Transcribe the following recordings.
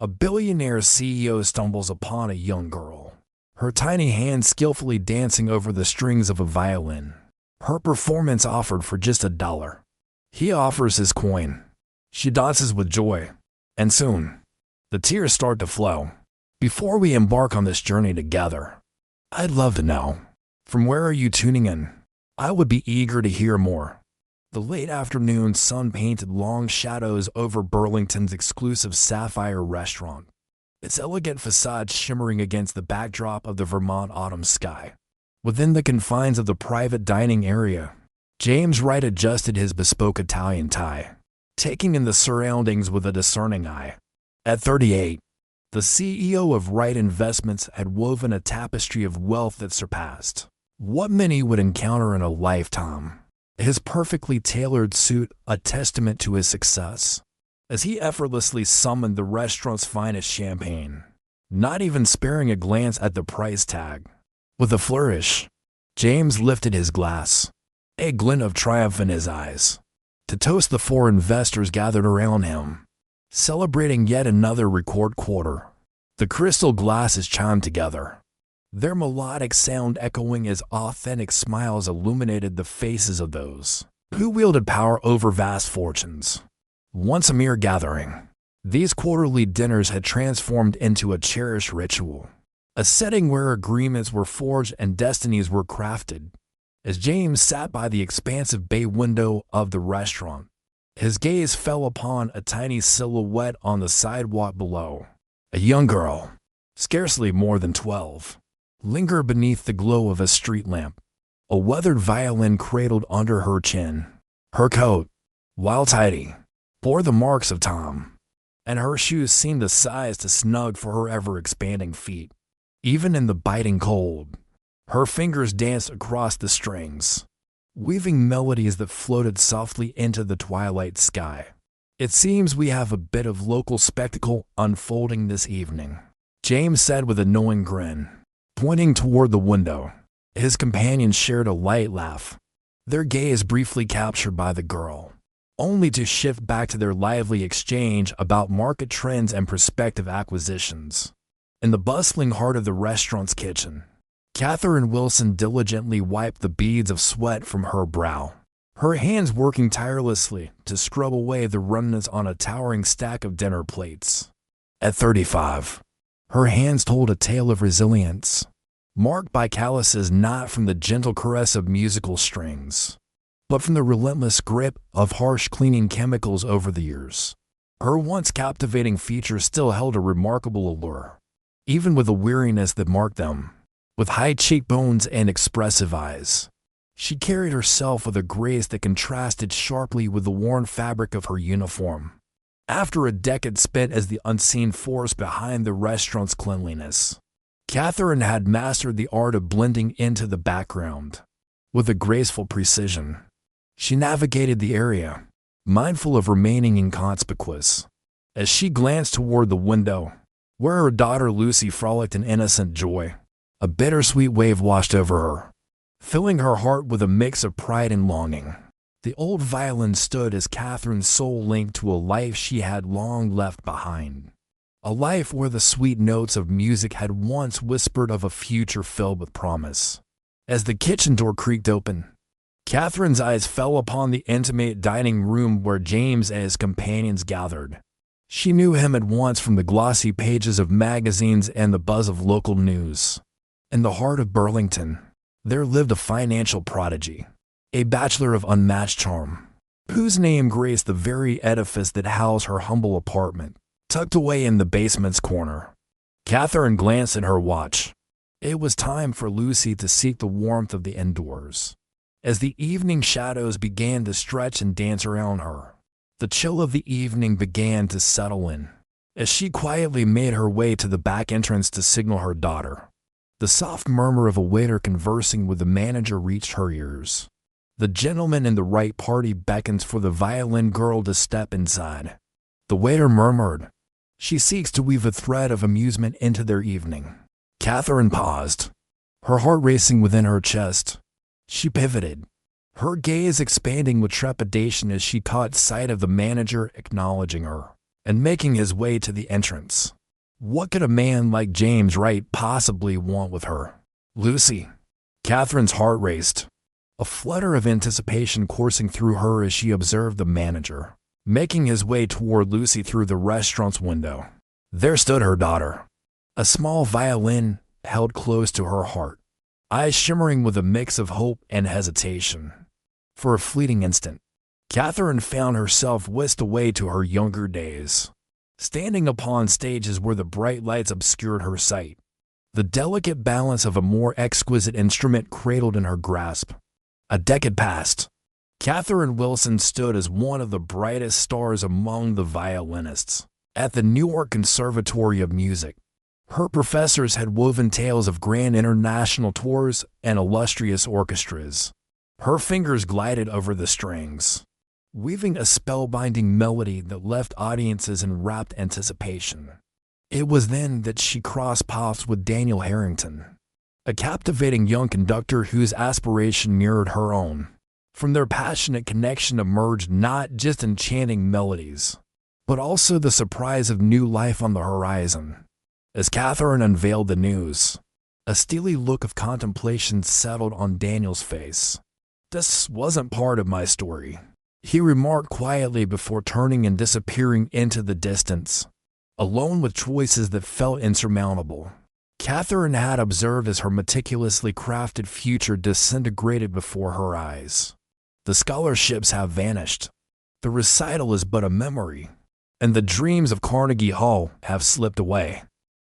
A billionaire CEO stumbles upon a young girl, her tiny hands skillfully dancing over the strings of a violin. Her performance offered for just $1. He offers his coin. She dances with joy, and soon, the tears start to flow. Before we embark on this journey together, I'd love to know, from where are you tuning in? I would be eager to hear more. The late afternoon sun painted long shadows over Burlington's exclusive Sapphire restaurant, its elegant facade shimmering against the backdrop of the Vermont autumn sky. Within the confines of the private dining area, James Wright adjusted his bespoke Italian tie, taking in the surroundings with a discerning eye. At 38, the CEO of Wright Investments had woven a tapestry of wealth that surpassed what many would encounter in a lifetime. His perfectly tailored suit a testament to his success, as he effortlessly summoned the restaurant's finest champagne, not even sparing a glance at the price tag. With a flourish, James lifted his glass, a glint of triumph in his eyes, to toast the 4 investors gathered around him, celebrating yet another record quarter. The crystal glasses chimed together, their melodic sound echoing as authentic smiles illuminated the faces of those who wielded power over vast fortunes. Once a mere gathering, these quarterly dinners had transformed into a cherished ritual, a setting where agreements were forged and destinies were crafted. As James sat by the expansive bay window of the restaurant, his gaze fell upon a tiny silhouette on the sidewalk below. A young girl, scarcely more than 12, lingered beneath the glow of a street lamp, a weathered violin cradled under her chin. Her coat, while tidy, bore the marks of time, and her shoes seemed a size too snug for her ever-expanding feet. Even in the biting cold, her fingers danced across the strings, weaving melodies that floated softly into the twilight sky. It seems we have a bit of local spectacle unfolding this evening, James said with a knowing grin, pointing toward the window. His companions shared a light laugh, their gaze briefly captured by the girl, only to shift back to their lively exchange about market trends and prospective acquisitions. In the bustling heart of the restaurant's kitchen, Catherine Wilson diligently wiped the beads of sweat from her brow, her hands working tirelessly to scrub away the remnants on a towering stack of dinner plates. At 35, her hands told a tale of resilience, marked by calluses not from the gentle caress of musical strings, but from the relentless grip of harsh cleaning chemicals over the years. Her once captivating features still held a remarkable allure, even with the weariness that marked them. With high cheekbones and expressive eyes, she carried herself with a grace that contrasted sharply with the worn fabric of her uniform. After a decade spent as the unseen force behind the restaurant's cleanliness, Catherine had mastered the art of blending into the background. With a graceful precision, she navigated the area, mindful of remaining inconspicuous. As she glanced toward the window, where her daughter Lucy frolicked in innocent joy, a bittersweet wave washed over her, filling her heart with a mix of pride and longing. The old violin stood as Catherine's soul linked to a life she had long left behind. A life where the sweet notes of music had once whispered of a future filled with promise. As the kitchen door creaked open, Catherine's eyes fell upon the intimate dining room where James and his companions gathered. She knew him at once from the glossy pages of magazines and the buzz of local news. In the heart of Burlington, there lived a financial prodigy, a bachelor of unmatched charm, whose name graced the very edifice that housed her humble apartment, tucked away in the basement's corner. Catherine glanced at her watch. It was time for Lucy to seek the warmth of the indoors. As the evening shadows began to stretch and dance around her, the chill of the evening began to settle in. As she quietly made her way to the back entrance to signal her daughter, the soft murmur of a waiter conversing with the manager reached her ears. The gentleman in the right party beckons for the violin girl to step inside. The waiter murmured, "She seeks to weave a thread of amusement into their evening." Catherine paused, her heart racing within her chest. She pivoted, her gaze expanding with trepidation as she caught sight of the manager acknowledging her. and making his way to the entrance. What could a man like James Wright possibly want with her? Lucy. Catherine's heart raced, a flutter of anticipation coursing through her as she observed the manager making his way toward Lucy through the restaurant's window. There stood her daughter, a small violin held close to her heart, eyes shimmering with a mix of hope and hesitation. For a fleeting instant, Catherine found herself whisked away to her younger days, standing upon stages where the bright lights obscured her sight, the delicate balance of a more exquisite instrument cradled in her grasp. A decade passed. Catherine Wilson stood as one of the brightest stars among the violinists at the Newark Conservatory of Music. Her professors had woven tales of grand international tours and illustrious orchestras. Her fingers glided over the strings, weaving a spellbinding melody that left audiences in rapt anticipation. It was then that she crossed paths with Daniel Harrington, a captivating young conductor whose aspiration mirrored her own. From their passionate connection emerged not just enchanting melodies, but also the surprise of new life on the horizon. As Catherine unveiled the news, a steely look of contemplation settled on Daniel's face. "This wasn't part of my story," he remarked quietly before turning and disappearing into the distance, alone with choices that felt insurmountable. Catherine had observed as her meticulously crafted future disintegrated before her eyes. The scholarships have vanished. The recital is but a memory, and the dreams of Carnegie Hall have slipped away.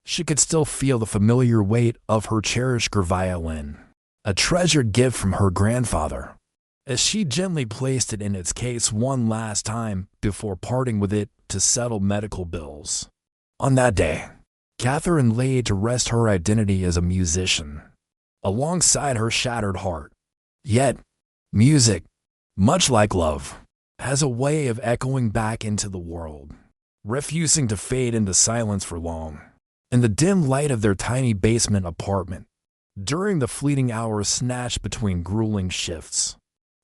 She could still feel the familiar weight of her cherished violin, a treasured gift from her grandfather, as she gently placed it in its case one last time before parting with it to settle medical bills. On that day, Catherine laid to rest her identity as a musician, alongside her shattered heart. Yet, music, much like love, has a way of echoing back into the world, refusing to fade into silence for long. In the dim light of their tiny basement apartment, during the fleeting hours snatched between grueling shifts,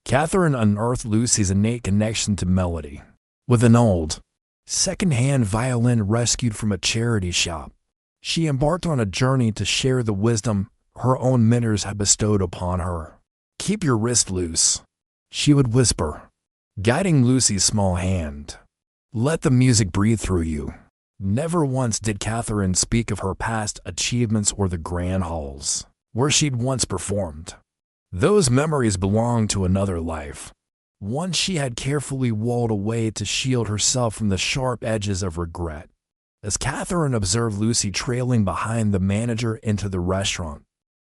Catherine unearthed Lucy's innate connection to melody. With an old, second-hand violin rescued from a charity shop, she embarked on a journey to share the wisdom her own mentors had bestowed upon her. "Keep your wrist loose," she would whisper, guiding Lucy's small hand. "Let the music breathe through you." Never once did Catherine speak of her past achievements or the grand halls where she'd once performed. Those memories belonged to another life, one she had carefully walled away to shield herself from the sharp edges of regret. As Catherine observed Lucy trailing behind the manager into the restaurant,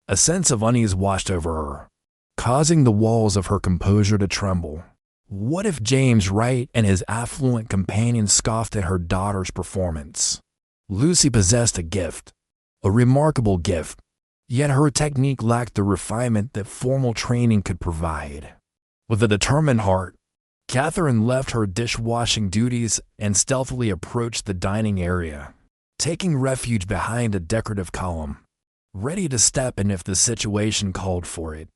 a sense of unease washed over her, causing the walls of her composure to tremble. What if James Wright and his affluent companion scoffed at her daughter's performance? Lucy possessed a gift, a remarkable gift, yet her technique lacked the refinement that formal training could provide. With a determined heart, Catherine left her dishwashing duties and stealthily approached the dining area, taking refuge behind a decorative column, ready to step in if the situation called for it.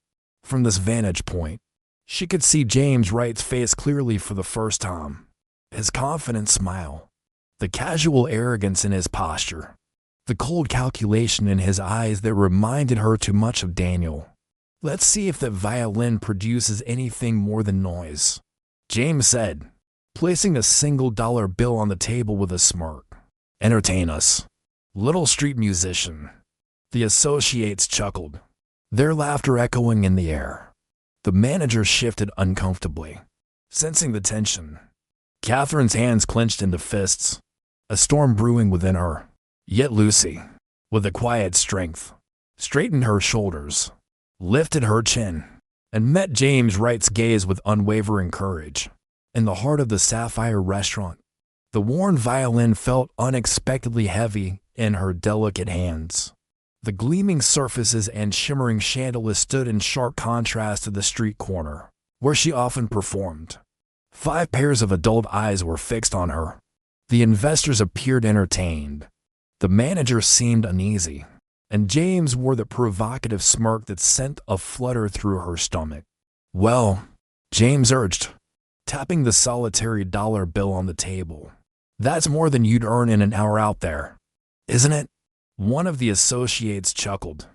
From this vantage point, she could see James Wright's face clearly for the first time. His confident smile, the casual arrogance in his posture, the cold calculation in his eyes that reminded her too much of Daniel. "Let's see if that violin produces anything more than noise," James said, placing a $1 bill on the table with a smirk. "Entertain us, little street musician." The associates chuckled, their laughter echoing in the air. The manager shifted uncomfortably, sensing the tension. Catherine's hands clenched into fists, a storm brewing within her. Yet Lucy, with a quiet strength, straightened her shoulders, lifted her chin, and met James Wright's gaze with unwavering courage. In the heart of the Sapphire restaurant, the worn violin felt unexpectedly heavy in her delicate hands. The gleaming surfaces and shimmering chandeliers stood in sharp contrast to the street corner, where she often performed. 5 pairs of adult eyes were fixed on her. The investors appeared entertained. The manager seemed uneasy, and James wore the provocative smirk that sent a flutter through her stomach. "Well," James urged, tapping the solitary $1 bill on the table, That's more than you'd earn in an hour out there, isn't it? One of the associates chuckled.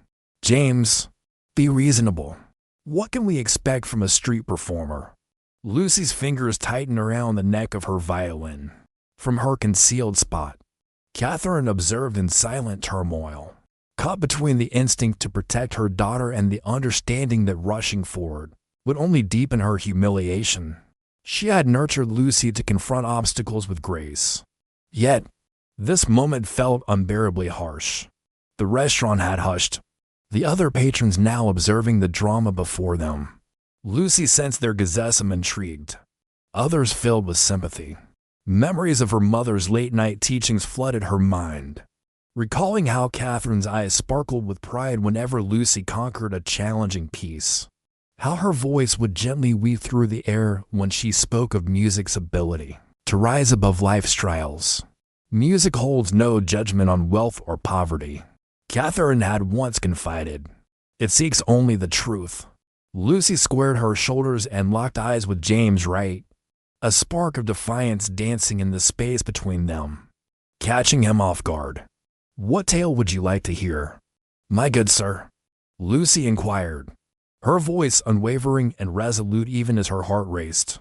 James, be reasonable. What can we expect from a street performer? Lucy's fingers tightened around the neck of her violin. From her concealed spot, Catherine observed in silent turmoil, caught between the instinct to protect her daughter and the understanding that rushing forward would only deepen her humiliation. She had nurtured Lucy to confront obstacles with grace. Yet, this moment felt unbearably harsh. The restaurant had hushed, the other patrons now observing the drama before them. Lucy sensed their gazettism intrigued, others filled with sympathy. Memories of her mother's late-night teachings flooded her mind, recalling how Catherine's eyes sparkled with pride whenever Lucy conquered a challenging piece. How her voice would gently weave through the air when she spoke of music's ability to rise above life's trials. Music holds no judgment on wealth or poverty, Catherine had once confided. It seeks only the truth. Lucy squared her shoulders and locked eyes with James Wright, a spark of defiance dancing in the space between them, catching him off guard. What tale would you like to hear, my good sir? Lucy inquired, her voice unwavering and resolute even as her heart raced.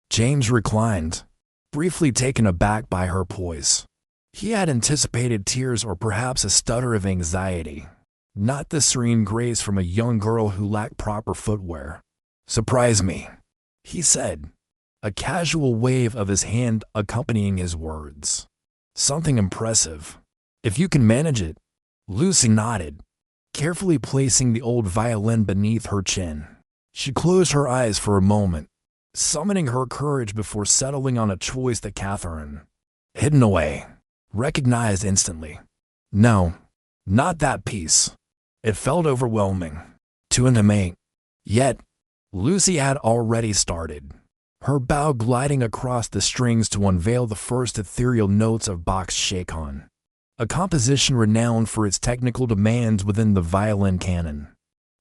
James reclined, briefly taken aback by her poise. He had anticipated tears or perhaps a stutter of anxiety, not the serene grace from a young girl who lacked proper footwear. Surprise me, he said, a casual wave of his hand accompanying his words. Something impressive, if you can manage it. Lucy nodded, carefully placing the old violin beneath her chin. She closed her eyes for a moment, summoning her courage before settling on a choice that Catherine, hidden away, recognized instantly. No, not that piece. It felt overwhelming, too intimate. Yet, Lucy had already started, her bow gliding across the strings to unveil the first ethereal notes of Bach's Chaconne, a composition renowned for its technical demands within the violin canon.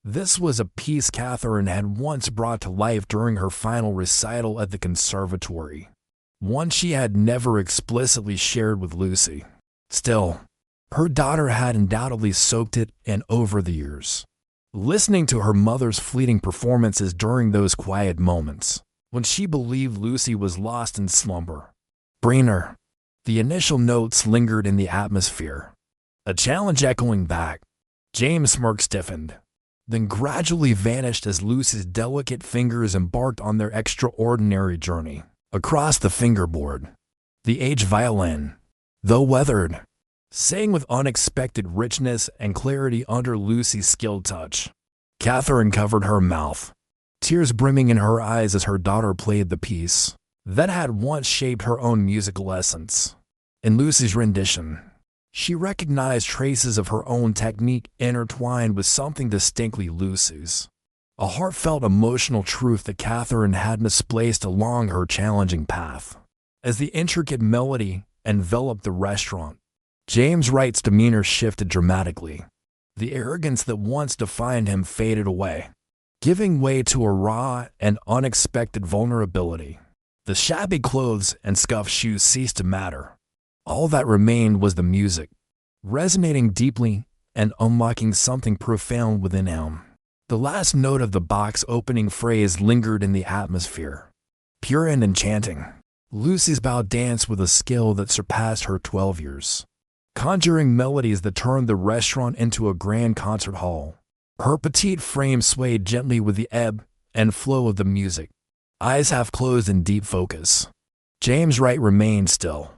This was a piece Catherine had once brought to life during her final recital at the conservatory, one she had never explicitly shared with Lucy. Still, her daughter had undoubtedly soaked it in over the years, listening to her mother's fleeting performances during those quiet moments, when she believed Lucy was lost in slumber. Briner. The initial notes lingered in the atmosphere, a challenge echoing back. James' smirk stiffened, then gradually vanished as Lucy's delicate fingers embarked on their extraordinary journey. Across the fingerboard, the aged violin, though weathered, sang with unexpected richness and clarity under Lucy's skilled touch. Catherine covered her mouth, tears brimming in her eyes as her daughter played the piece that had once shaped her own musical essence. In Lucy's rendition, she recognized traces of her own technique intertwined with something distinctly Lucy's, a heartfelt emotional truth that Catherine had misplaced along her challenging path. As the intricate melody enveloped the restaurant, James Wright's demeanor shifted dramatically. The arrogance that once defined him faded away, giving way to a raw and unexpected vulnerability. The shabby clothes and scuffed shoes ceased to matter. All that remained was the music, resonating deeply and unlocking something profound within him. The last note of the Bach's opening phrase lingered in the atmosphere, pure and enchanting. Lucy's bow danced with a skill that surpassed her 12 years, conjuring melodies that turned the restaurant into a grand concert hall. Her petite frame swayed gently with the ebb and flow of the music, eyes half closed in deep focus. James Wright remained still,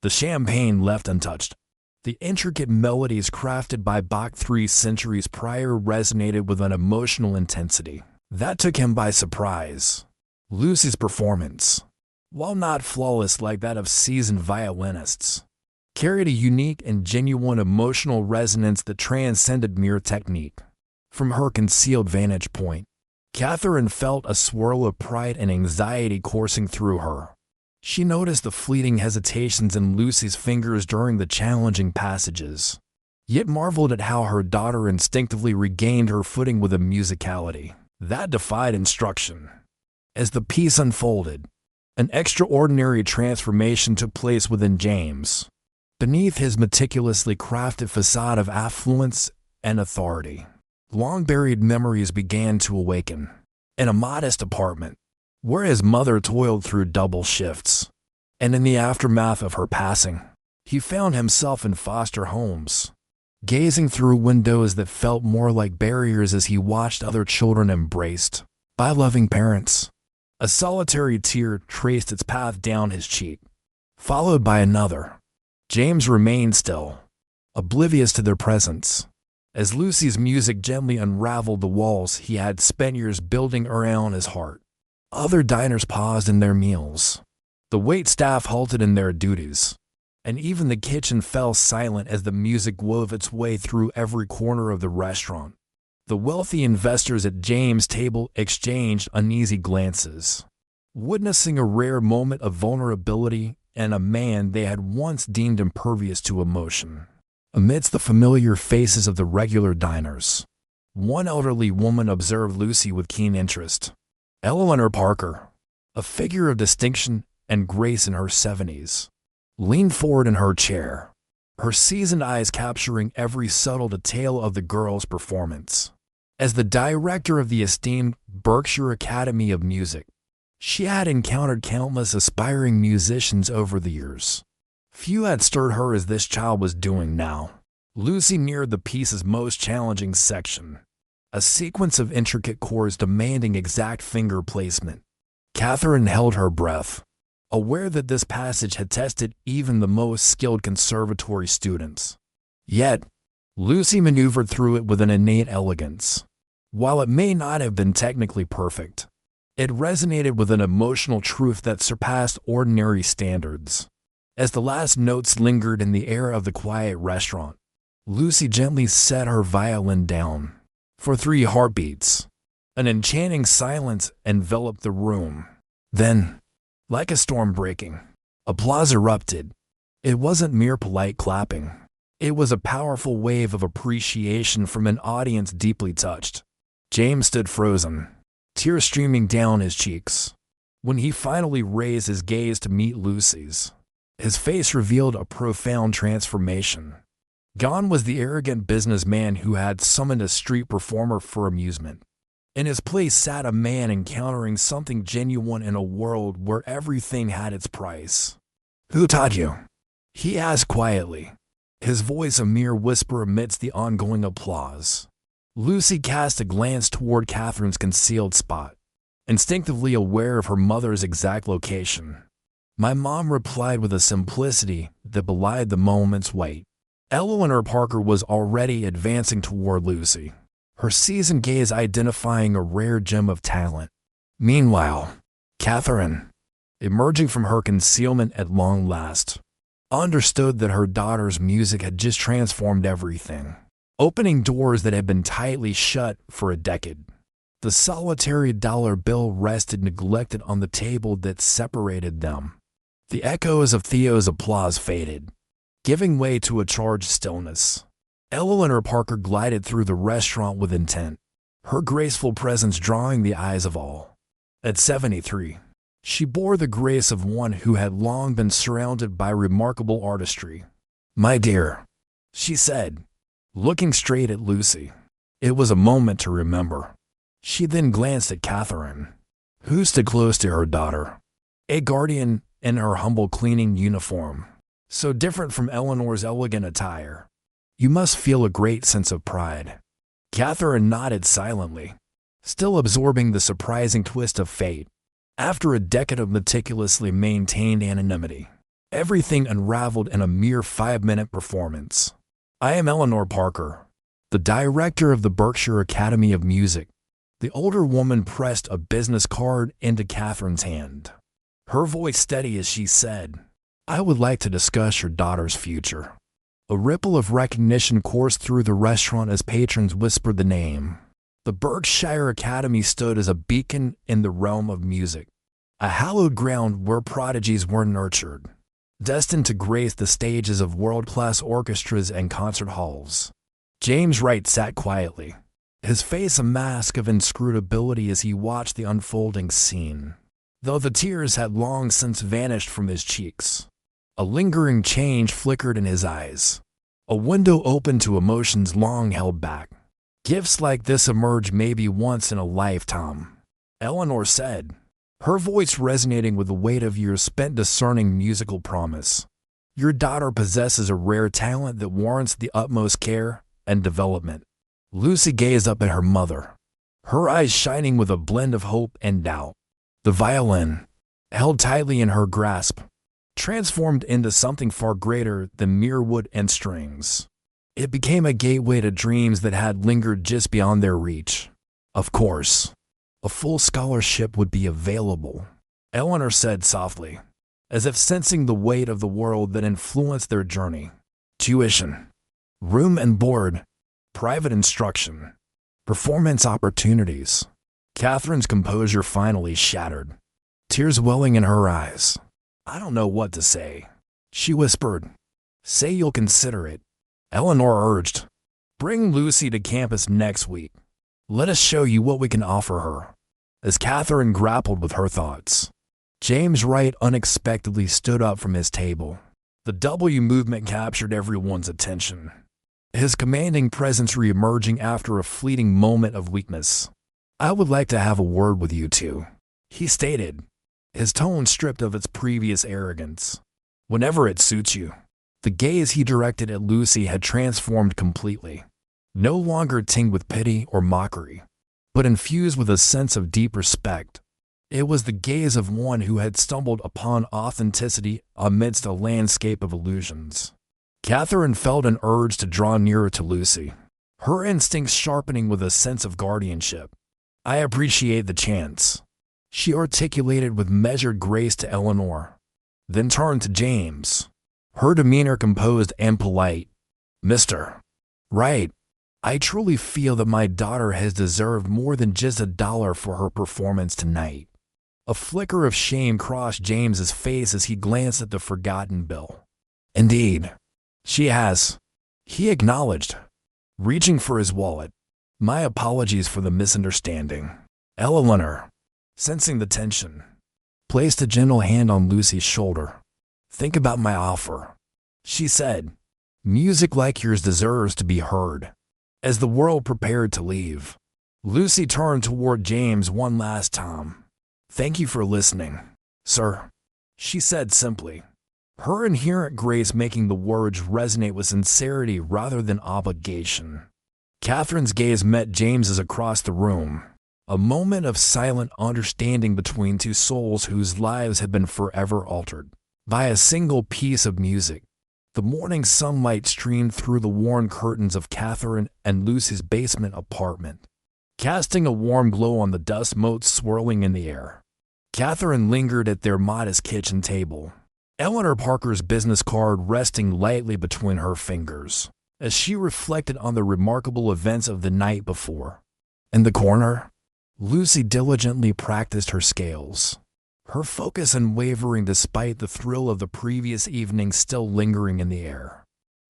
the champagne left untouched. The intricate melodies crafted by Bach 3 centuries prior resonated with an emotional intensity that took him by surprise. Lucy's performance, while not flawless like that of seasoned violinists, carried a unique and genuine emotional resonance that transcended mere technique. From her concealed vantage point, Catherine felt a swirl of pride and anxiety coursing through her. She noticed the fleeting hesitations in Lucy's fingers during the challenging passages, yet marveled at how her daughter instinctively regained her footing with a musicality that defied instruction. As the piece unfolded, An extraordinary transformation took place within James. Beneath his meticulously crafted facade of affluence and authority, long-buried memories began to awaken. In a modest apartment, where his mother toiled through double shifts, and in the aftermath of her passing, he found himself in foster homes, gazing through windows that felt more like barriers as he watched other children embraced by loving parents. A solitary tear traced its path down his cheek, followed by another. James remained still, oblivious to their presence, as Lucy's music gently unraveled the walls he had spent years building around his heart. Other diners paused in their meals. The waitstaff halted in their duties, and even the kitchen fell silent as the music wove its way through every corner of the restaurant. The wealthy investors at James' table exchanged uneasy glances, witnessing a rare moment of vulnerability in a man they had once deemed impervious to emotion. Amidst the familiar faces of the regular diners, one elderly woman observed Lucy with keen interest. Eleanor Parker, a figure of distinction and grace in her 70s, leaned forward in her chair, her seasoned eyes capturing every subtle detail of the girl's performance. As the director of the esteemed Berkshire Academy of Music, she had encountered countless aspiring musicians over the years. Few had stirred her as this child was doing now. Lucy neared the piece's most challenging section, a sequence of intricate chords demanding exact finger placement. Catherine held her breath, aware that this passage had tested even the most skilled conservatory students. Yet, Lucy maneuvered through it with an innate elegance. While it may not have been technically perfect, it resonated with an emotional truth that surpassed ordinary standards. As the last notes lingered in the air of the quiet restaurant, Lucy gently set her violin down. For 3 heartbeats, an enchanting silence enveloped the room. Then, like a storm breaking, applause erupted. It wasn't mere polite clapping. It was a powerful wave of appreciation from an audience deeply touched. James stood frozen, tears streaming down his cheeks. When he finally raised his gaze to meet Lucy's, his face revealed a profound transformation. Gone was the arrogant businessman who had summoned a street performer for amusement. In his place sat a man encountering something genuine in a world where everything had its price. "Who taught you?" he asked quietly, his voice a mere whisper amidst the ongoing applause. Lucy cast a glance toward Catherine's concealed spot, instinctively aware of her mother's exact location. "My mom," replied with a simplicity that belied the moment's weight. Eleanor Parker was already advancing toward Lucy, her seasoned gaze identifying a rare gem of talent. Meanwhile, Catherine, emerging from her concealment at long last, understood that her daughter's music had just transformed everything, opening doors that had been tightly shut for a decade. The solitary dollar bill rested neglected on the table that separated them. The echoes of Theo's applause faded, giving way to a charged stillness. Eleanor Parker glided through the restaurant with intent, her graceful presence drawing the eyes of all. At 73, she bore the grace of one who had long been surrounded by remarkable artistry. "My dear," she said, looking straight at Lucy. It was a moment to remember. She then glanced at Catherine, who stood close to her daughter, a guardian in her humble cleaning uniform, so different from Eleanor's elegant attire. "You must feel a great sense of pride." Catherine nodded silently, still absorbing the surprising twist of fate. After a decade of meticulously maintained anonymity, everything unraveled in a mere 5-minute performance. "I am Eleanor Parker, the director of the Berkshire Academy of Music." The older woman pressed a business card into Catherine's hand, her voice steady as she said, "I would like to discuss your daughter's future." A ripple of recognition coursed through the restaurant as patrons whispered the name. The Berkshire Academy stood as a beacon in the realm of music, a hallowed ground where prodigies were nurtured, destined to grace the stages of world-class orchestras and concert halls. James Wright sat quietly, his face a mask of inscrutability as he watched the unfolding scene. though the tears had long since vanished from his cheeks. A lingering change flickered in his eyes. A window opened to emotions long held back. Gifts like this emerge maybe once in a lifetime, Eleanor said, her voice resonating with the weight of years spent discerning musical promise. Your daughter possesses a rare talent that warrants the utmost care and development. Lucy gazed up at her mother, her eyes shining with a blend of hope and doubt. The violin, held tightly in her grasp, transformed into something far greater than mere wood and strings. It became a gateway to dreams that had lingered just beyond their reach. Of course, a full scholarship would be available, Eleanor said softly, as if sensing the weight of the world that influenced their journey. Tuition, room and board, private instruction, performance opportunities. Catherine's composure finally shattered, tears welling in her eyes. I don't know what to say, she whispered. Say you'll consider it, Eleanor urged. Bring Lucy to campus next week. Let us show you what we can offer her. As Catherine grappled with her thoughts, James Wright unexpectedly stood up from his table. The W movement captured everyone's attention, his commanding presence re-emerging after a fleeting moment of weakness. I would like to have a word with you two, he stated, his tone stripped of its previous arrogance. Whenever it suits you. The gaze he directed at Lucy had transformed completely, no longer tinged with pity or mockery, but infused with a sense of deep respect. It was the gaze of one who had stumbled upon authenticity amidst a landscape of illusions. Catherine felt an urge to draw nearer to Lucy, her instincts sharpening with a sense of guardianship. I appreciate the chance, she articulated with measured grace to Eleanor, then turned to James, her demeanor composed and polite. Mr. Wright, I truly feel that my daughter has deserved more than just $1 for her performance tonight. A flicker of shame crossed James's face as he glanced at the forgotten bill. Indeed, she has, he acknowledged, reaching for his wallet. My apologies for the misunderstanding. Eleanor, sensing the tension, placed a gentle hand on Lucy's shoulder. Think about my offer, she said. Music like yours deserves to be heard. As the world prepared to leave, Lucy turned toward James one last time. Thank you for listening, sir, she said simply, her inherent grace making the words resonate with sincerity rather than obligation. Catherine's gaze met James's across the room, a moment of silent understanding between two souls whose lives had been forever altered by a single piece of music. The morning sunlight streamed through the worn curtains of Catherine and Lucy's basement apartment, casting a warm glow on the dust motes swirling in the air. Catherine lingered at their modest kitchen table, Eleanor Parker's business card resting lightly between her fingers, as she reflected on the remarkable events of the night before. In the corner, Lucy diligently practiced her scales, her focus unwavering despite the thrill of the previous evening still lingering in the air.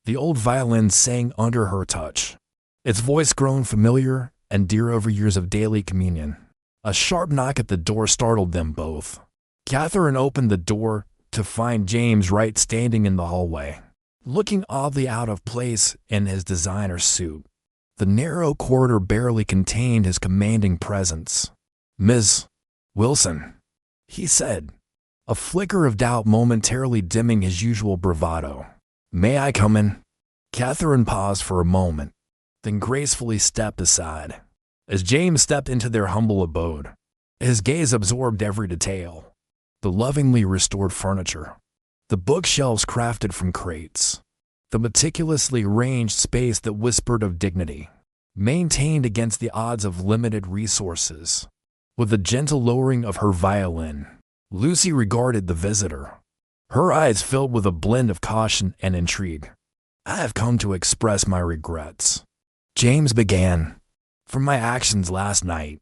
The old violin sang under her touch, its voice grown familiar and dear over years of daily communion. A sharp knock at the door startled them both. Catherine opened the door to find James Wright standing in the hallway, looking oddly out of place in his designer suit. The narrow corridor barely contained his commanding presence. Ms. Wilson, he said, a flicker of doubt momentarily dimming his usual bravado. May I come in? Catherine paused for a moment, then gracefully stepped aside. As James stepped into their humble abode, his gaze absorbed every detail. The lovingly restored furniture, the bookshelves crafted from crates, the meticulously arranged space that whispered of dignity, maintained against the odds of limited resources. With a gentle lowering of her violin, Lucy regarded the visitor, her eyes filled with a blend of caution and intrigue. I have come to express my regrets, James began, for my actions last night,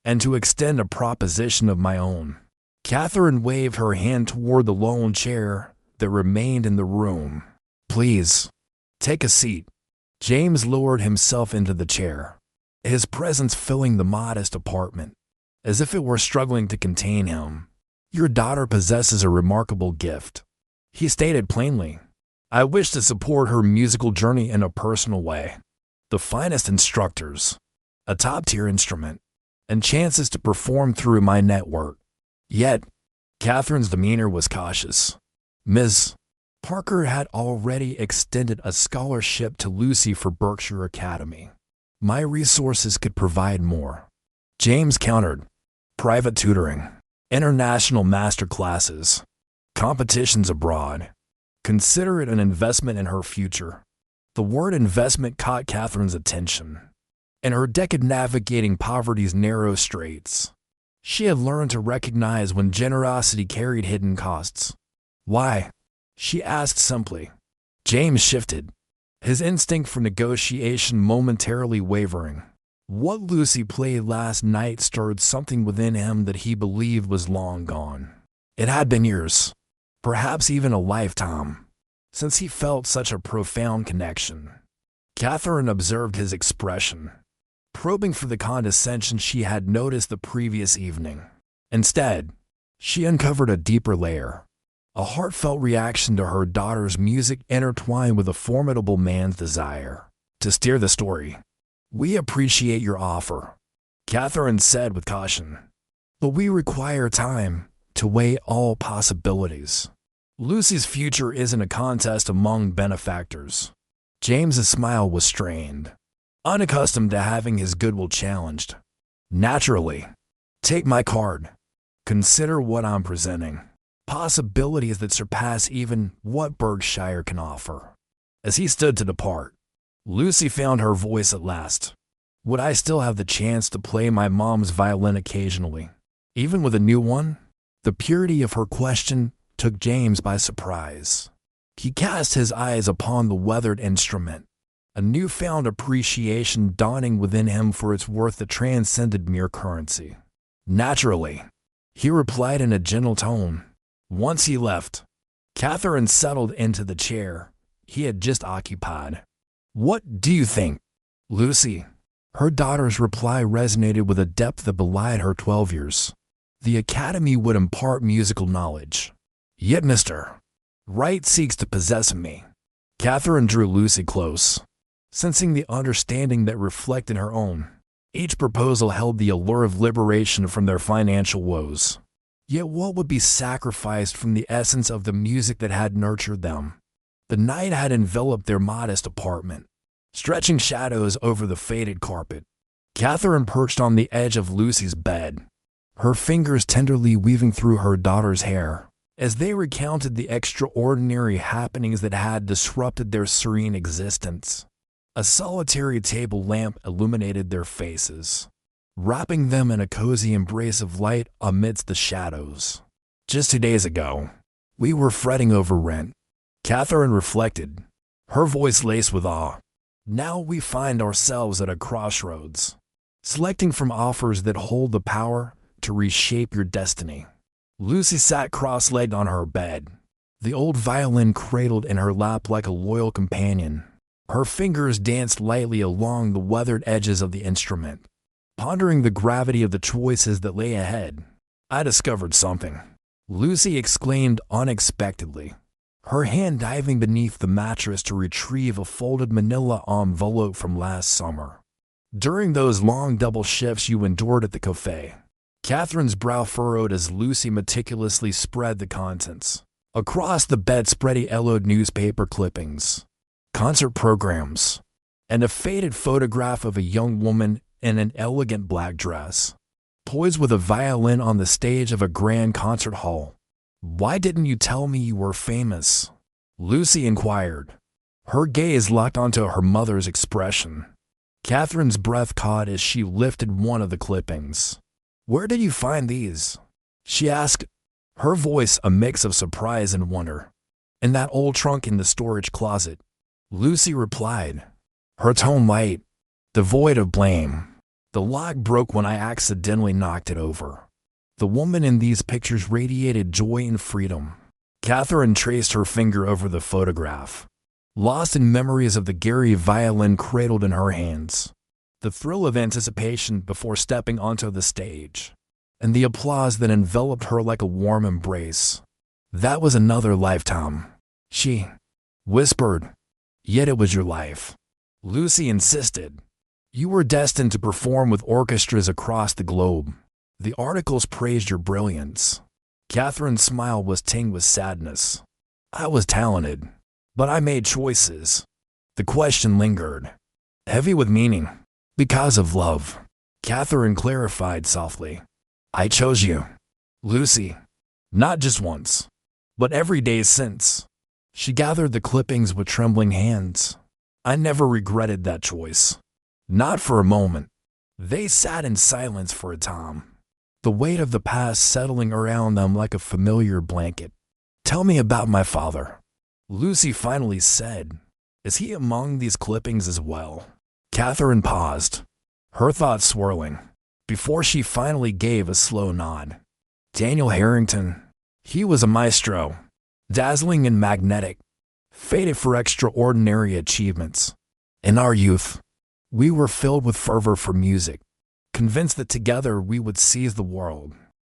and to extend a proposition of my own. Catherine waved her hand toward the lone chair that remained in the room. Please, take a seat. James lowered himself into the chair, his presence filling the modest apartment, as if it were struggling to contain him. Your daughter possesses a remarkable gift. He stated plainly. I wish to support her musical journey in a personal way. The finest instructors, a top-tier instrument, and chances to perform through my network. Yet, Catherine's demeanor was cautious. Ms. Parker had already extended a scholarship to Lucy for Berkshire Academy. My resources could provide more. James countered. Private tutoring, international master classes, competitions abroad. Consider it an investment in her future. The word investment caught Catherine's attention. In her decade navigating poverty's narrow straits, she had learned to recognize when generosity carried hidden costs. Why? She asked simply. James shifted, his instinct for negotiation momentarily wavering. What Lucy played last night stirred something within him that he believed was long gone. It had been years, perhaps even a lifetime, since he felt such a profound connection. Catherine observed his expression, probing for the condescension she had noticed the previous evening. Instead, she uncovered a deeper layer, a heartfelt reaction to her daughter's music intertwined with a formidable man's desire to steer the story. We appreciate your offer, Catherine said with caution, but we require time to weigh all possibilities. Lucy's future isn't a contest among benefactors. James's smile was strained, unaccustomed to having his goodwill challenged. Naturally, take my card. Consider what I'm presenting. Possibilities that surpass even what Berkshire can offer. As he stood to depart, Lucy found her voice at last. Would I still have the chance to play my mom's violin occasionally, even with a new one? The purity of her question took James by surprise. He cast his eyes upon the weathered instrument, a newfound appreciation dawning within him for its worth that transcended mere currency. Naturally, he replied in a gentle tone. Once he left, Catherine settled into the chair he had just occupied. What do you think, Lucy? Her daughter's reply resonated with a depth that belied her 12 years. The Academy would impart musical knowledge. Yet Mr. Wright seeks to possess me. Catherine drew Lucy close, sensing the understanding that reflected her own. Each proposal held the allure of liberation from their financial woes. Yet what would be sacrificed from the essence of the music that had nurtured them? The night had enveloped their modest apartment, stretching shadows over the faded carpet. Catherine perched on the edge of Lucy's bed, her fingers tenderly weaving through her daughter's hair, as they recounted the extraordinary happenings that had disrupted their serene existence. A solitary table lamp illuminated their faces, wrapping them in a cozy embrace of light amidst the shadows. Just 2 days ago, we were fretting over rent, Catherine reflected, her voice laced with awe. Now we find ourselves at a crossroads, selecting from offers that hold the power to reshape your destiny. Lucy sat cross-legged on her bed, the old violin cradled in her lap like a loyal companion. Her fingers danced lightly along the weathered edges of the instrument. Pondering the gravity of the choices that lay ahead, I discovered something, Lucy exclaimed unexpectedly, her hand diving beneath the mattress to retrieve a folded manila envelope from last summer. During those long double shifts you endured at the cafe, Catherine's brow furrowed as Lucy meticulously spread the contents. Across the bedspread he yellowed newspaper clippings, concert programs, and a faded photograph of a young woman in an elegant black dress, poised with a violin on the stage of a grand concert hall. Why didn't you tell me you were famous? Lucy inquired, her gaze locked onto her mother's expression. Catherine's breath caught as she lifted one of the clippings. Where did you find these? She asked, her voice a mix of surprise and wonder. In that old trunk in the storage closet, Lucy replied, her tone light, devoid of blame. The lock broke when I accidentally knocked it over. The woman in these pictures radiated joy and freedom. Catherine traced her finger over the photograph, lost in memories of the Gary violin cradled in her hands, the thrill of anticipation before stepping onto the stage, and the applause that enveloped her like a warm embrace. That was another lifetime, she whispered. Yet it was your life. Lucy insisted. You were destined to perform with orchestras across the globe. The articles praised your brilliance. Catherine's smile was tinged with sadness. I was talented, but I made choices. The question lingered, heavy with meaning. Because of love, Catherine clarified softly. I chose you, Lucy, not just once, but every day since. She gathered the clippings with trembling hands. I never regretted that choice. Not for a moment. They sat in silence for a time, the weight of the past settling around them like a familiar blanket. Tell me about my father, Lucy finally said. Is he among these clippings as well? Catherine paused, her thoughts swirling, before she finally gave a slow nod. Daniel Harrington. He was a maestro, dazzling and magnetic, fated for extraordinary achievements. In our youth, we were filled with fervor for music, convinced that together we would seize the world.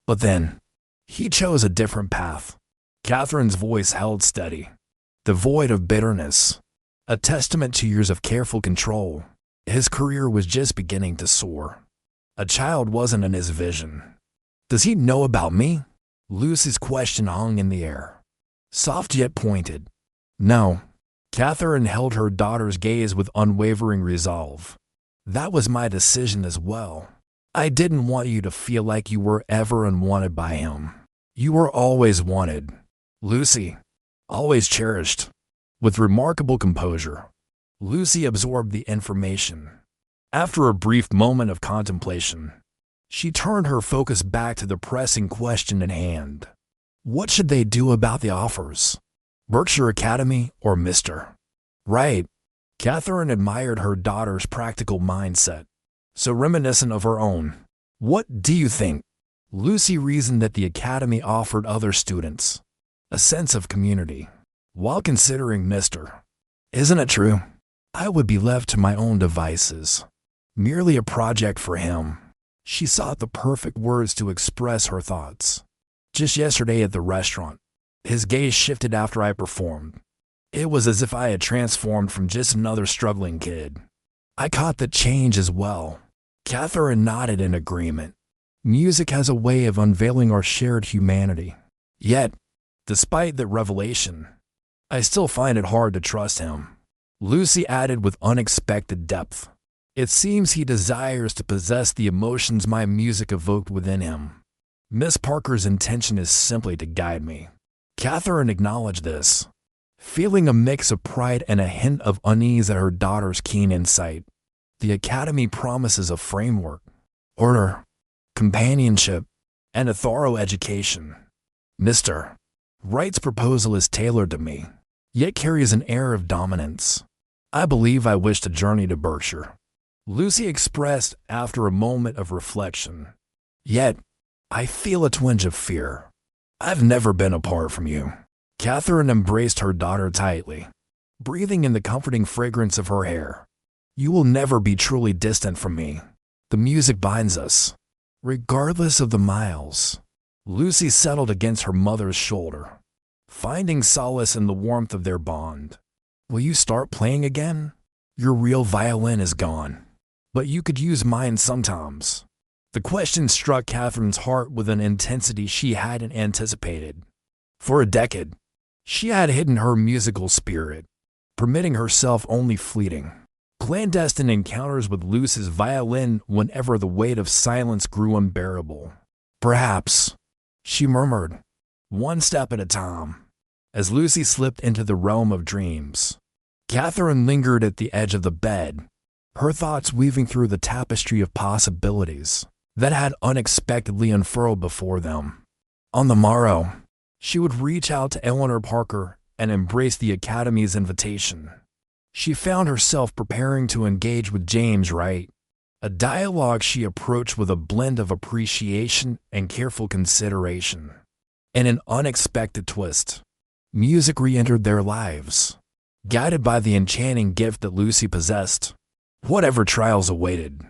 But then, he chose a different path. Catherine's voice held steady, devoid of bitterness, a testament to years of careful control. His career was just beginning to soar. A child wasn't in his vision. Does he know about me? Lucy's question hung in the air, soft yet pointed. No. Catherine held her daughter's gaze with unwavering resolve. That was my decision as well. I didn't want you to feel like you were ever unwanted by him. You were always wanted, Lucy, always cherished. With remarkable composure, Lucy absorbed the information. After a brief moment of contemplation, she turned her focus back to the pressing question at hand. What should they do about the offers? Berkshire Academy or Mr. Right. Catherine admired her daughter's practical mindset, so reminiscent of her own. What do you think? Lucy reasoned that the academy offered other students a sense of community, while considering Mr. Isn't it true? I would be left to my own devices, merely a project for him. She sought the perfect words to express her thoughts. Just yesterday at the restaurant, his gaze shifted after I performed. It was as if I had transformed from just another struggling kid. I caught the change as well. Catherine nodded in agreement. Music has a way of unveiling our shared humanity. Yet, despite the revelation, I still find it hard to trust him. Lucy added with unexpected depth. It seems he desires to possess the emotions my music evoked within him. Miss Parker's intention is simply to guide me. Catherine acknowledged this, feeling a mix of pride and a hint of unease at her daughter's keen insight. The academy promises a framework, order, companionship, and a thorough education. Mr. Wright's proposal is tailored to me, yet carries an air of dominance. I believe I wish to journey to Berkshire, Lucy expressed after a moment of reflection. Yet, I feel a twinge of fear. I've never been apart from you. Catherine embraced her daughter tightly, breathing in the comforting fragrance of her hair. You will never be truly distant from me. The music binds us, regardless of the miles. Lucy settled against her mother's shoulder, finding solace in the warmth of their bond. Will you start playing again? Your real violin is gone, but you could use mine sometimes. The question struck Catherine's heart with an intensity she hadn't anticipated. For a decade, she had hidden her musical spirit, permitting herself only fleeting, clandestine encounters with Lucy's violin whenever the weight of silence grew unbearable. Perhaps, she murmured, one step at a time, as Lucy slipped into the realm of dreams. Catherine lingered at the edge of the bed, her thoughts weaving through the tapestry of possibilities that had unexpectedly unfurled before them. On the morrow, she would reach out to Eleanor Parker and embrace the Academy's invitation. She found herself preparing to engage with James Wright, a dialogue she approached with a blend of appreciation and careful consideration. In an unexpected twist, music re-entered their lives, guided by the enchanting gift that Lucy possessed. Whatever trials awaited,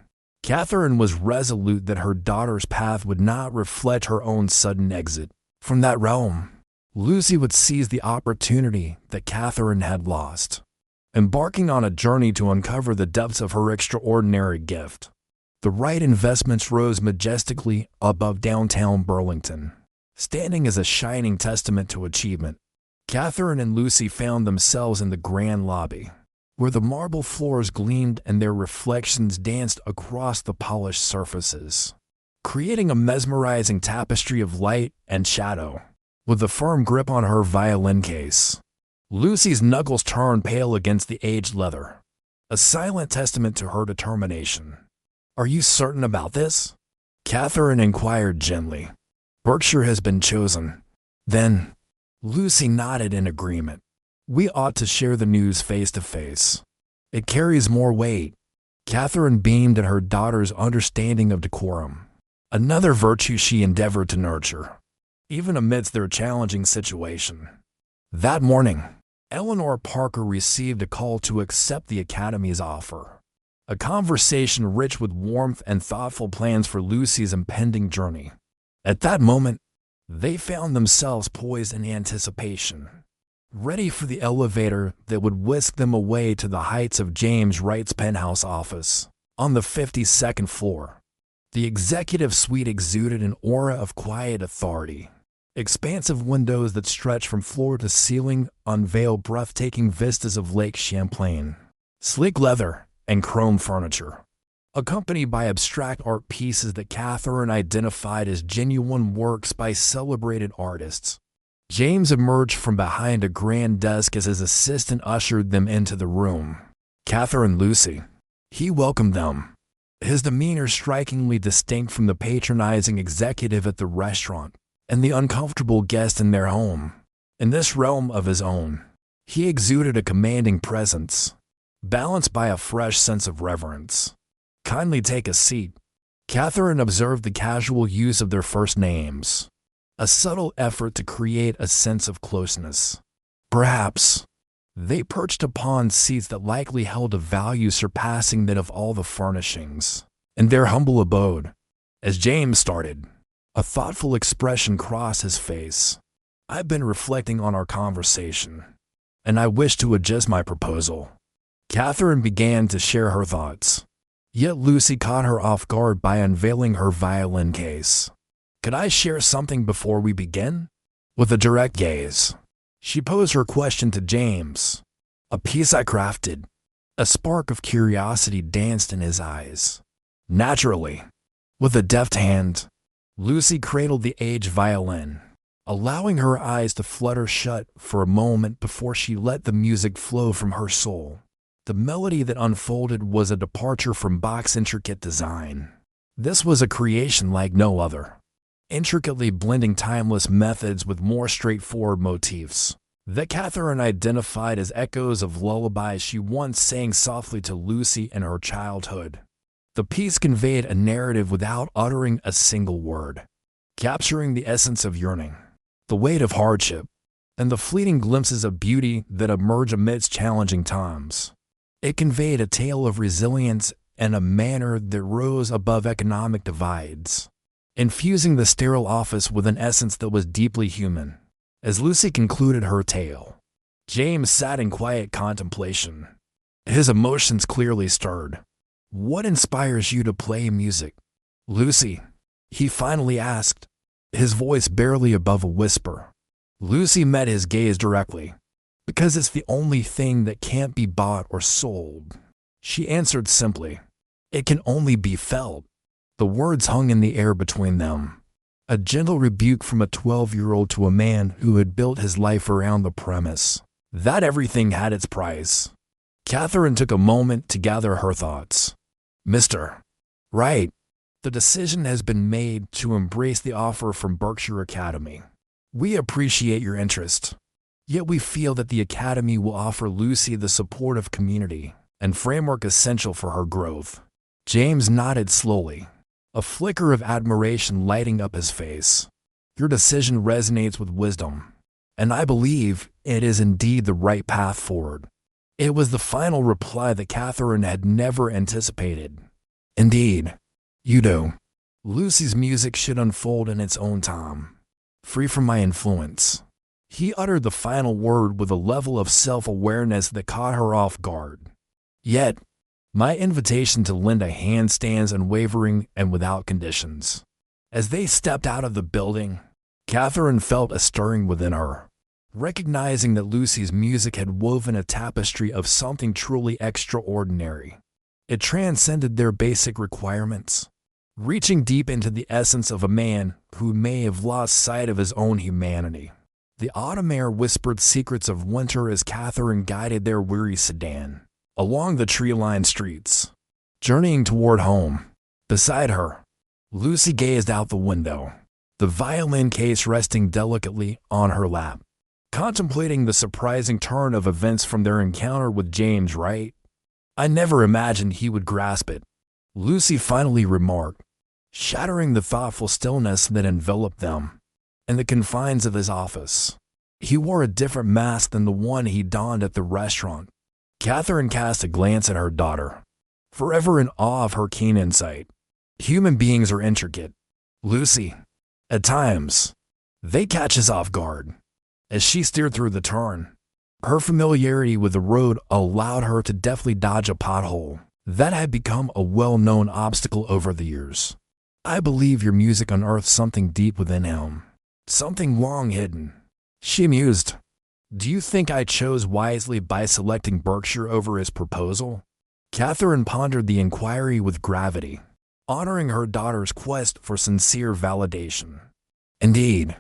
Catherine was resolute that her daughter's path would not reflect her own sudden exit from that realm. Lucy would seize the opportunity that Catherine had lost, embarking on a journey to uncover the depths of her extraordinary gift. The right investments rose majestically above downtown Burlington, standing as a shining testament to achievement. Catherine and Lucy found themselves in the grand lobby, where the marble floors gleamed and their reflections danced across the polished surfaces, creating a mesmerizing tapestry of light and shadow. With a firm grip on her violin case, Lucy's knuckles turned pale against the aged leather, a silent testament to her determination. "Are you certain about this?" Catherine inquired gently. "Berkshire has been chosen." "Then," Lucy nodded in agreement, "we ought to share the news face to face. It carries more weight." Catherine beamed at her daughter's understanding of decorum, another virtue she endeavored to nurture, even amidst their challenging situation. That morning, Eleanor Parker received a call to accept the Academy's offer, a conversation rich with warmth and thoughtful plans for Lucy's impending journey. At that moment, they found themselves poised in anticipation, ready for the elevator that would whisk them away to the heights of James Wright's penthouse office on the 52nd floor. The executive suite exuded an aura of quiet authority. Expansive windows that stretched from floor to ceiling unveiled breathtaking vistas of Lake Champlain. Sleek leather and chrome furniture, accompanied by abstract art pieces that Catherine identified as genuine works by celebrated artists. James emerged from behind a grand desk as his assistant ushered them into the room. "Catherine, Lucy." He welcomed them, his demeanor strikingly distinct from the patronizing executive at the restaurant and the uncomfortable guest in their home. In this realm of his own, he exuded a commanding presence, balanced by a fresh sense of reverence. "Kindly take a seat." Catherine observed the casual use of their first names, a subtle effort to create a sense of closeness. Perhaps they perched upon seats that likely held a value surpassing that of all the furnishings in their humble abode. As James started, a thoughtful expression crossed his face. "I've been reflecting on our conversation, and I wish to adjust my proposal." Catherine began to share her thoughts, yet Lucy caught her off guard by unveiling her violin case. "Could I share something before we begin?" With a direct gaze, she posed her question to James. "A piece I crafted." A spark of curiosity danced in his eyes. Naturally, with a deft hand, Lucy cradled the aged violin, allowing her eyes to flutter shut for a moment before she let the music flow from her soul. The melody that unfolded was a departure from Bach's intricate design. This was a creation like no other, intricately blending timeless methods with more straightforward motifs that Catherine identified as echoes of lullabies she once sang softly to Lucy in her childhood. The piece conveyed a narrative without uttering a single word, capturing the essence of yearning, the weight of hardship, and the fleeting glimpses of beauty that emerge amidst challenging times. It conveyed a tale of resilience and a manner that rose above economic divides, infusing the sterile office with an essence that was deeply human. As Lucy concluded her tale, James sat in quiet contemplation, his emotions clearly stirred. "What inspires you to play music, Lucy?" he finally asked, his voice barely above a whisper. Lucy met his gaze directly. "Because it's the only thing that can't be bought or sold," she answered simply. "It can only be felt." The words hung in the air between them, a gentle rebuke from a 12-year-old to a man who had built his life around the premise that everything had its price. Catherine took a moment to gather her thoughts. "Mr. Wright, the decision has been made to embrace the offer from Berkshire Academy. We appreciate your interest, yet we feel that the Academy will offer Lucy the supportive community and framework essential for her growth." James nodded slowly, a flicker of admiration lighting up his face. "Your decision resonates with wisdom, and I believe it is indeed the right path forward." It was the final reply that Catherine had never anticipated. Indeed, you do. Lucy's music should unfold in its own time, free from my influence. He uttered the final word with a level of self-awareness that caught her off guard. Yet, my invitation to lend a hand stands unwavering and without conditions. As they stepped out of the building, Catherine felt a stirring within her, recognizing that Lucy's music had woven a tapestry of something truly extraordinary. It transcended their basic requirements, reaching deep into the essence of a man who may have lost sight of his own humanity. The autumn air whispered secrets of winter as Catherine guided their weary sedan along the tree-lined streets, journeying toward home. Beside her, Lucy gazed out the window, the violin case resting delicately on her lap, contemplating the surprising turn of events from their encounter with James Wright. "I never imagined he would grasp it," Lucy finally remarked, shattering the thoughtful stillness that enveloped them. In the confines of his office, he wore a different mask than the one he donned at the restaurant. Catherine cast a glance at her daughter, forever in awe of her keen insight. Human beings are intricate, Lucy. At times, they catch us off guard. As she steered through the turn, her familiarity with the road allowed her to deftly dodge a pothole that had become a well-known obstacle over the years. "I believe your music unearthed something deep within him, something long hidden," she mused. "Do you think I chose wisely by selecting Berkshire over his proposal?" Catherine pondered the inquiry with gravity, honoring her daughter's quest for sincere validation. "Indeed,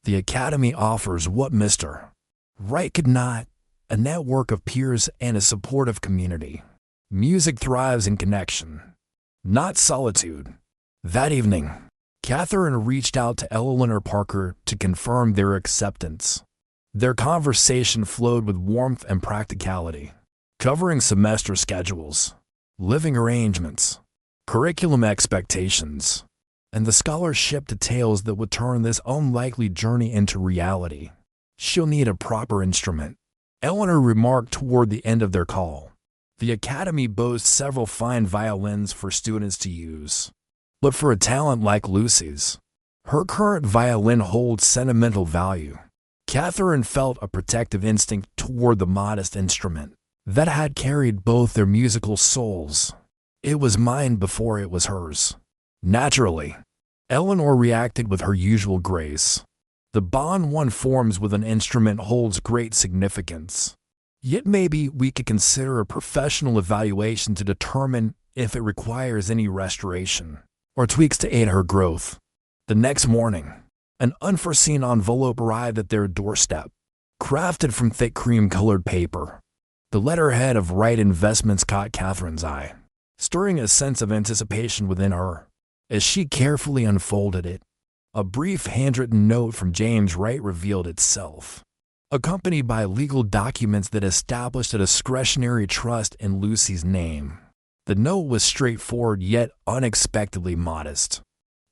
the Academy offers what Mr. Wright could not, a network of peers and a supportive community. Music thrives in connection, not solitude." That evening, Catherine reached out to Eleanor Parker to confirm their acceptance. Their conversation flowed with warmth and practicality, covering semester schedules, living arrangements, curriculum expectations, and the scholarship details that would turn this unlikely journey into reality. "She'll need a proper instrument," Eleanor remarked toward the end of their call. "The Academy boasts several fine violins for students to use. But for a talent like Lucy's, her current violin holds sentimental value." Catherine felt a protective instinct toward the modest instrument that had carried both their musical souls. It was mine before it was hers. Naturally, Eleanor reacted with her usual grace. The bond one forms with an instrument holds great significance. Yet maybe we could consider a professional evaluation to determine if it requires any restoration or tweaks to aid her growth. The next morning, an unforeseen envelope arrived at their doorstep, crafted from thick cream-colored paper. The letterhead of Wright Investments caught Catherine's eye, stirring a sense of anticipation within her. As she carefully unfolded it, a brief handwritten note from James Wright revealed itself, accompanied by legal documents that established a discretionary trust in Lucy's name. The note was straightforward yet unexpectedly modest.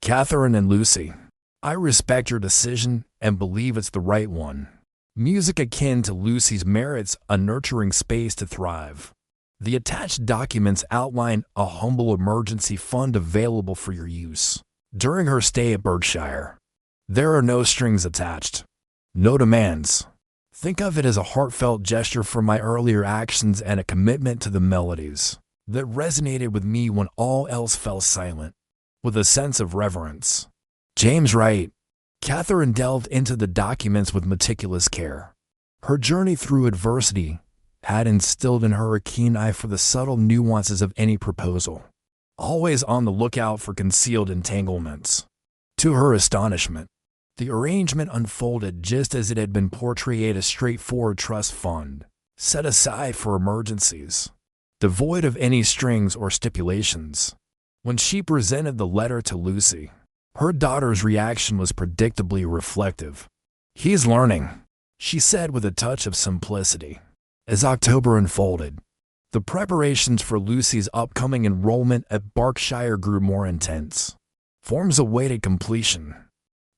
"Catherine and Lucy, I respect your decision and believe it's the right one. Music akin to Lucy's merits a nurturing space to thrive. The attached documents outline a humble emergency fund available for your use during her stay at Berkshire. There are no strings attached, no demands. Think of it as a heartfelt gesture for my earlier actions and a commitment to the melodies that resonated with me when all else fell silent. With a sense of reverence, James Wright." Catherine delved into the documents with meticulous care. Her journey through adversity had instilled in her a keen eye for the subtle nuances of any proposal, always on the lookout for concealed entanglements. To her astonishment, the arrangement unfolded just as it had been portrayed: a straightforward trust fund, set aside for emergencies, devoid of any strings or stipulations. When she presented the letter to Lucy, her daughter's reaction was predictably reflective. "He's learning," she said with a touch of simplicity. As October unfolded, the preparations for Lucy's upcoming enrollment at Berkshire grew more intense. Forms awaited completion,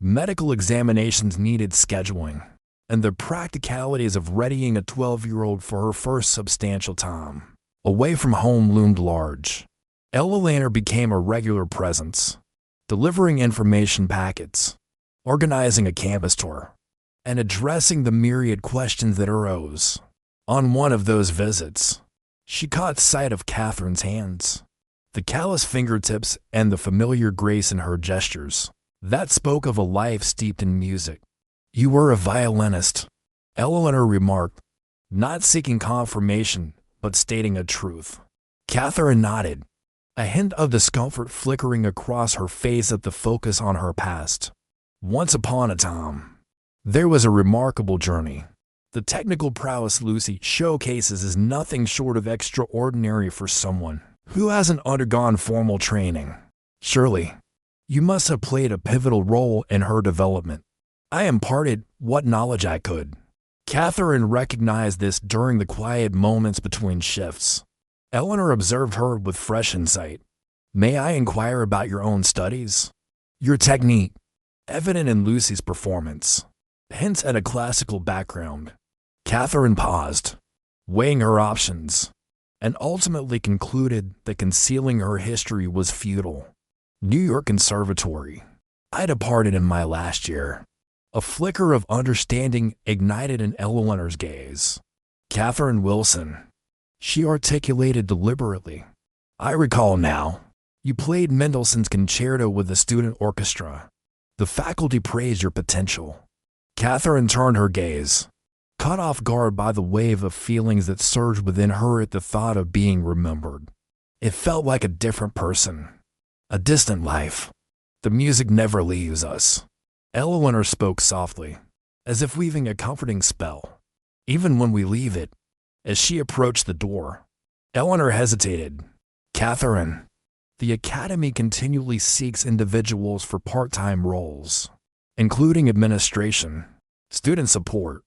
medical examinations needed scheduling, and the practicalities of readying a 12-year-old for her first substantial time away from home loomed large. Eleanor became a regular presence, delivering information packets, organizing a campus tour, and addressing the myriad questions that arose. On one of those visits, she caught sight of Catherine's hands, the callous fingertips and the familiar grace in her gestures that spoke of a life steeped in music. "You were a violinist," Eleanor remarked, not seeking confirmation, but stating a truth. Catherine nodded, a hint of discomfort flickering across her face at the focus on her past. "Once upon a time, there was a remarkable journey. The technical prowess Lucy showcases is nothing short of extraordinary for someone who hasn't undergone formal training. Surely, you must have played a pivotal role in her development." I imparted what knowledge I could. Catherine recognized this during the quiet moments between shifts. Eleanor observed her with fresh insight. "May I inquire about your own studies?" "Your technique," evident in Lucy's performance, hints at a classical background. Catherine paused, weighing her options, and ultimately concluded that concealing her history was futile. "New York Conservatory. I departed in my last year." A flicker of understanding ignited in Eleanor's gaze. "Catherine Wilson," she articulated deliberately. "I recall now. You played Mendelssohn's Concerto with the student orchestra. The faculty praised your potential." Catherine turned her gaze, caught off guard by the wave of feelings that surged within her at the thought of being remembered. It felt like a different person, a distant life. "The music never leaves us," Eleanor spoke softly, as if weaving a comforting spell. "Even when we leave it." As she approached the door, Eleanor hesitated. "Catherine, the Academy continually seeks individuals for part-time roles, including administration, student support,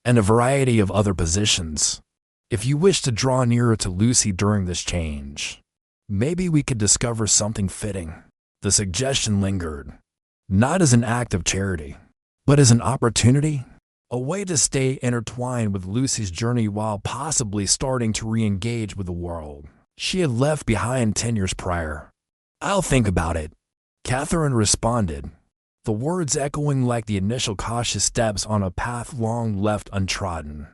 and a variety of other positions. If you wish to draw nearer to Lucy during this change, maybe we could discover something fitting." The suggestion lingered, not as an act of charity, but as an opportunity, a way to stay intertwined with Lucy's journey while possibly starting to re-engage with the world she had left behind 10 years prior. "I'll think about it," Catherine responded, the words echoing like the initial cautious steps on a path long left untrodden.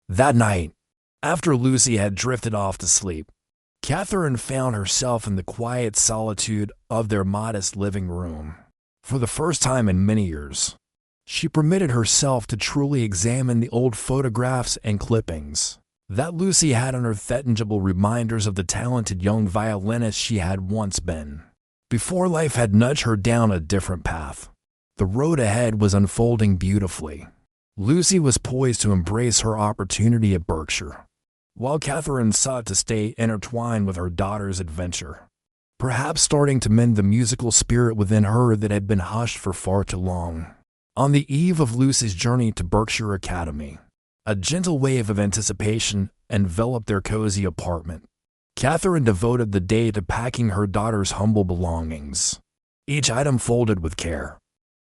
That night, after Lucy had drifted off to sleep, Catherine found herself in the quiet solitude of their modest living room. For the first time in many years, she permitted herself to truly examine the old photographs and clippings that Lucy had unearthed, tangible reminders of the talented young violinist she had once been. Before life had nudged her down a different path, the road ahead was unfolding beautifully. Lucy was poised to embrace her opportunity at Berkshire, while Catherine sought to stay intertwined with her daughter's adventure, perhaps starting to mend the musical spirit within her that had been hushed for far too long. On the eve of Lucy's journey to Berkshire Academy, a gentle wave of anticipation enveloped their cozy apartment. Catherine devoted the day to packing her daughter's humble belongings, each item folded with care,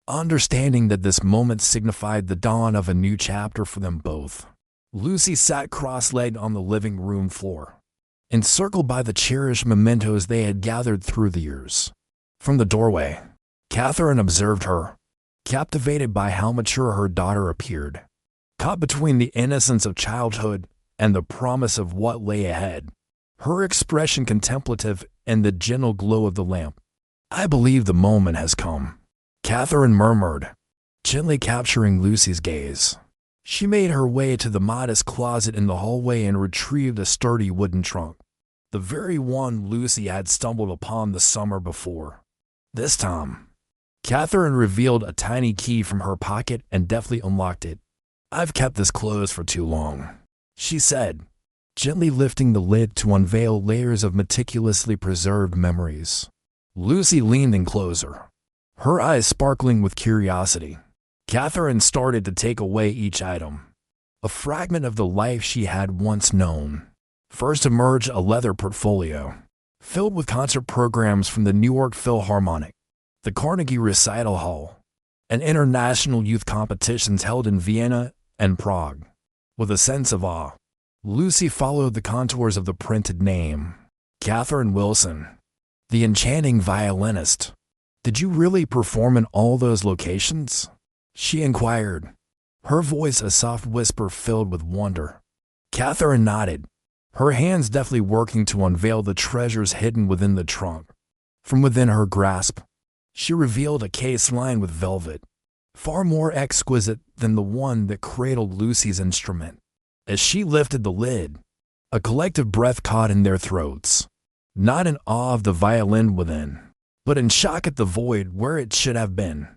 understanding that this moment signified the dawn of a new chapter for them both. Lucy sat cross-legged on the living room floor, encircled by the cherished mementos they had gathered through the years. From the doorway, Catherine observed her, captivated by how mature her daughter appeared, caught between the innocence of childhood and the promise of what lay ahead, her expression contemplative in the gentle glow of the lamp. "I believe the moment has come," Catherine murmured, gently capturing Lucy's gaze. She made her way to the modest closet in the hallway and retrieved a sturdy wooden trunk, the very one Lucy had stumbled upon the summer before. This time, Catherine revealed a tiny key from her pocket and deftly unlocked it. "I've kept this closed for too long," she said, gently lifting the lid to unveil layers of meticulously preserved memories. Lucy leaned in closer, her eyes sparkling with curiosity. Catherine started to take away each item, a fragment of the life she had once known. First emerged a leather portfolio, filled with concert programs from the New York Philharmonic, the Carnegie Recital Hall, and international youth competitions held in Vienna and Prague. With a sense of awe, Lucy followed the contours of the printed name, Catherine Wilson, The enchanting violinist. Did you really perform in all those locations? She inquired, her voice a soft whisper filled with wonder. Catherine nodded, her hands deftly working to unveil the treasures hidden within the trunk. From within her grasp, she revealed a case lined with velvet, far more exquisite than the one that cradled Lucy's instrument. As she lifted the lid, a collective breath caught in their throats, not in awe of the violin within, but in shock at the void where it should have been.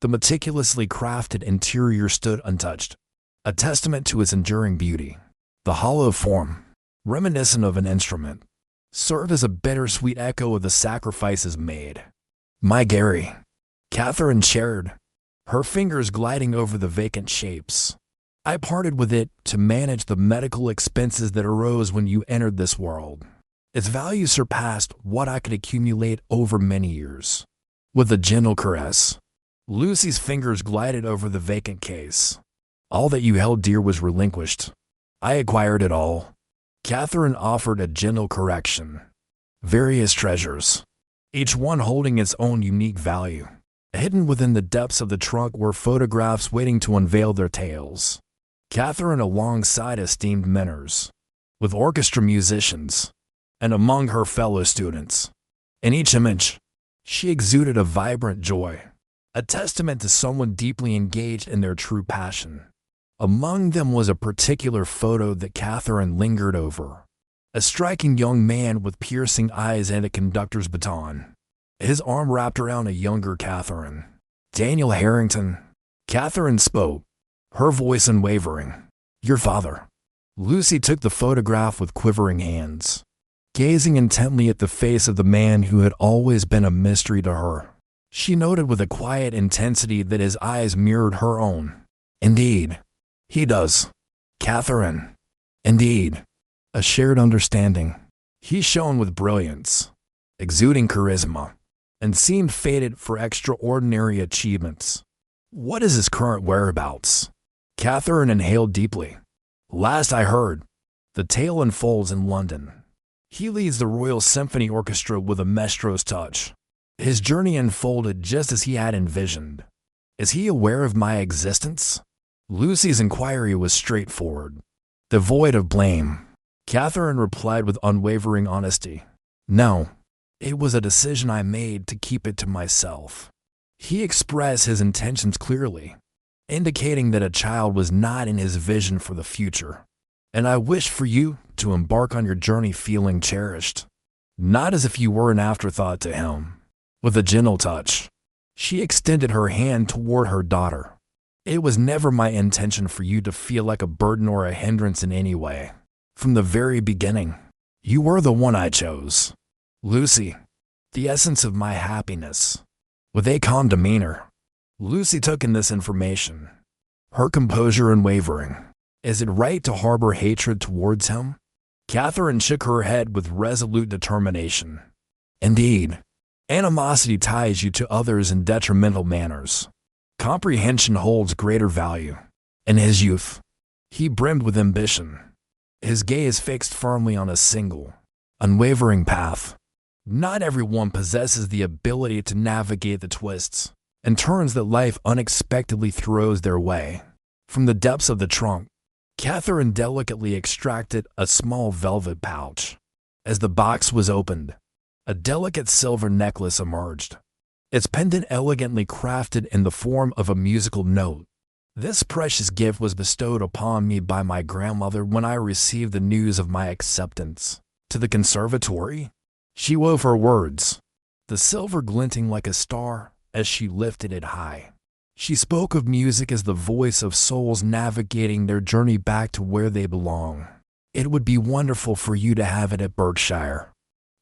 The meticulously crafted interior stood untouched, a testament to its enduring beauty. The hollow form, reminiscent of an instrument, served as a bittersweet echo of the sacrifices made. My Gary, Catherine shared, her fingers gliding over the vacant shapes. I parted with it to manage the medical expenses that arose when you entered this world. Its value surpassed what I could accumulate over many years. With a gentle caress, Lucy's fingers glided over the vacant case. All that you held dear was relinquished. I acquired it all. Catherine offered a gentle correction. Various treasures, each one holding its own unique value. Hidden within the depths of the trunk were photographs waiting to unveil their tales. Catherine alongside esteemed mentors, with orchestra musicians, and among her fellow students. In each image, she exuded a vibrant joy, a testament to someone deeply engaged in their true passion. Among them was a particular photo that Catherine lingered over. A striking young man with piercing eyes and a conductor's baton, his arm wrapped around a younger Catherine. Daniel Harrington. Catherine spoke, her voice unwavering. Your father. Lucy took the photograph with quivering hands, gazing intently at the face of the man who had always been a mystery to her. She noted with a quiet intensity that his eyes mirrored her own. Indeed, he does. Catherine. Indeed. A shared understanding. He shone with brilliance, exuding charisma, and seemed fated for extraordinary achievements. What is his current whereabouts? Catherine inhaled deeply. Last I heard, the tale unfolds in London. He leads the Royal Symphony Orchestra with a maestro's touch. His journey unfolded just as he had envisioned. Is he aware of my existence? Lucy's inquiry was straightforward, devoid of blame. Catherine replied with unwavering honesty. No, it was a decision I made to keep it to myself. He expressed his intentions clearly, indicating that a child was not in his vision for the future. And I wish for you to embark on your journey feeling cherished, not as if you were an afterthought to him. With a gentle touch, she extended her hand toward her daughter. It was never my intention for you to feel like a burden or a hindrance in any way. From the very beginning, you were the one I chose. Lucy, the essence of my happiness. With a calm demeanor, Lucy took in this information, her composure unwavering. Is it right to harbor hatred towards him? Catherine shook her head with resolute determination. Indeed, animosity ties you to others in detrimental manners. Comprehension holds greater value. In his youth, he brimmed with ambition, his gaze fixed firmly on a single, unwavering path. Not everyone possesses the ability to navigate the twists and turns that life unexpectedly throws their way. From the depths of the trunk, Catherine delicately extracted a small velvet pouch. As the box was opened, a delicate silver necklace emerged, its pendant elegantly crafted in the form of a musical note. This precious gift was bestowed upon me by my grandmother when I received the news of my acceptance to the conservatory. She wove her words, the silver glinting like a star as she lifted it high. She spoke of music as the voice of souls navigating their journey back to where they belong. It would be wonderful for you to have it at Berkshire.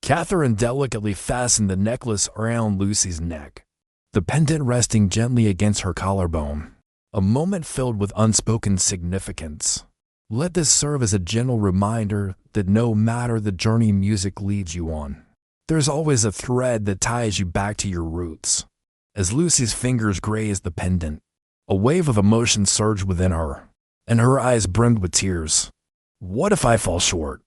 Catherine delicately fastened the necklace around Lucy's neck, the pendant resting gently against her collarbone. A moment filled with unspoken significance. Let this serve as a gentle reminder that no matter the journey music leads you on, there's always a thread that ties you back to your roots. As Lucy's fingers grazed the pendant, a wave of emotion surged within her, and her eyes brimmed with tears. What if I fall short?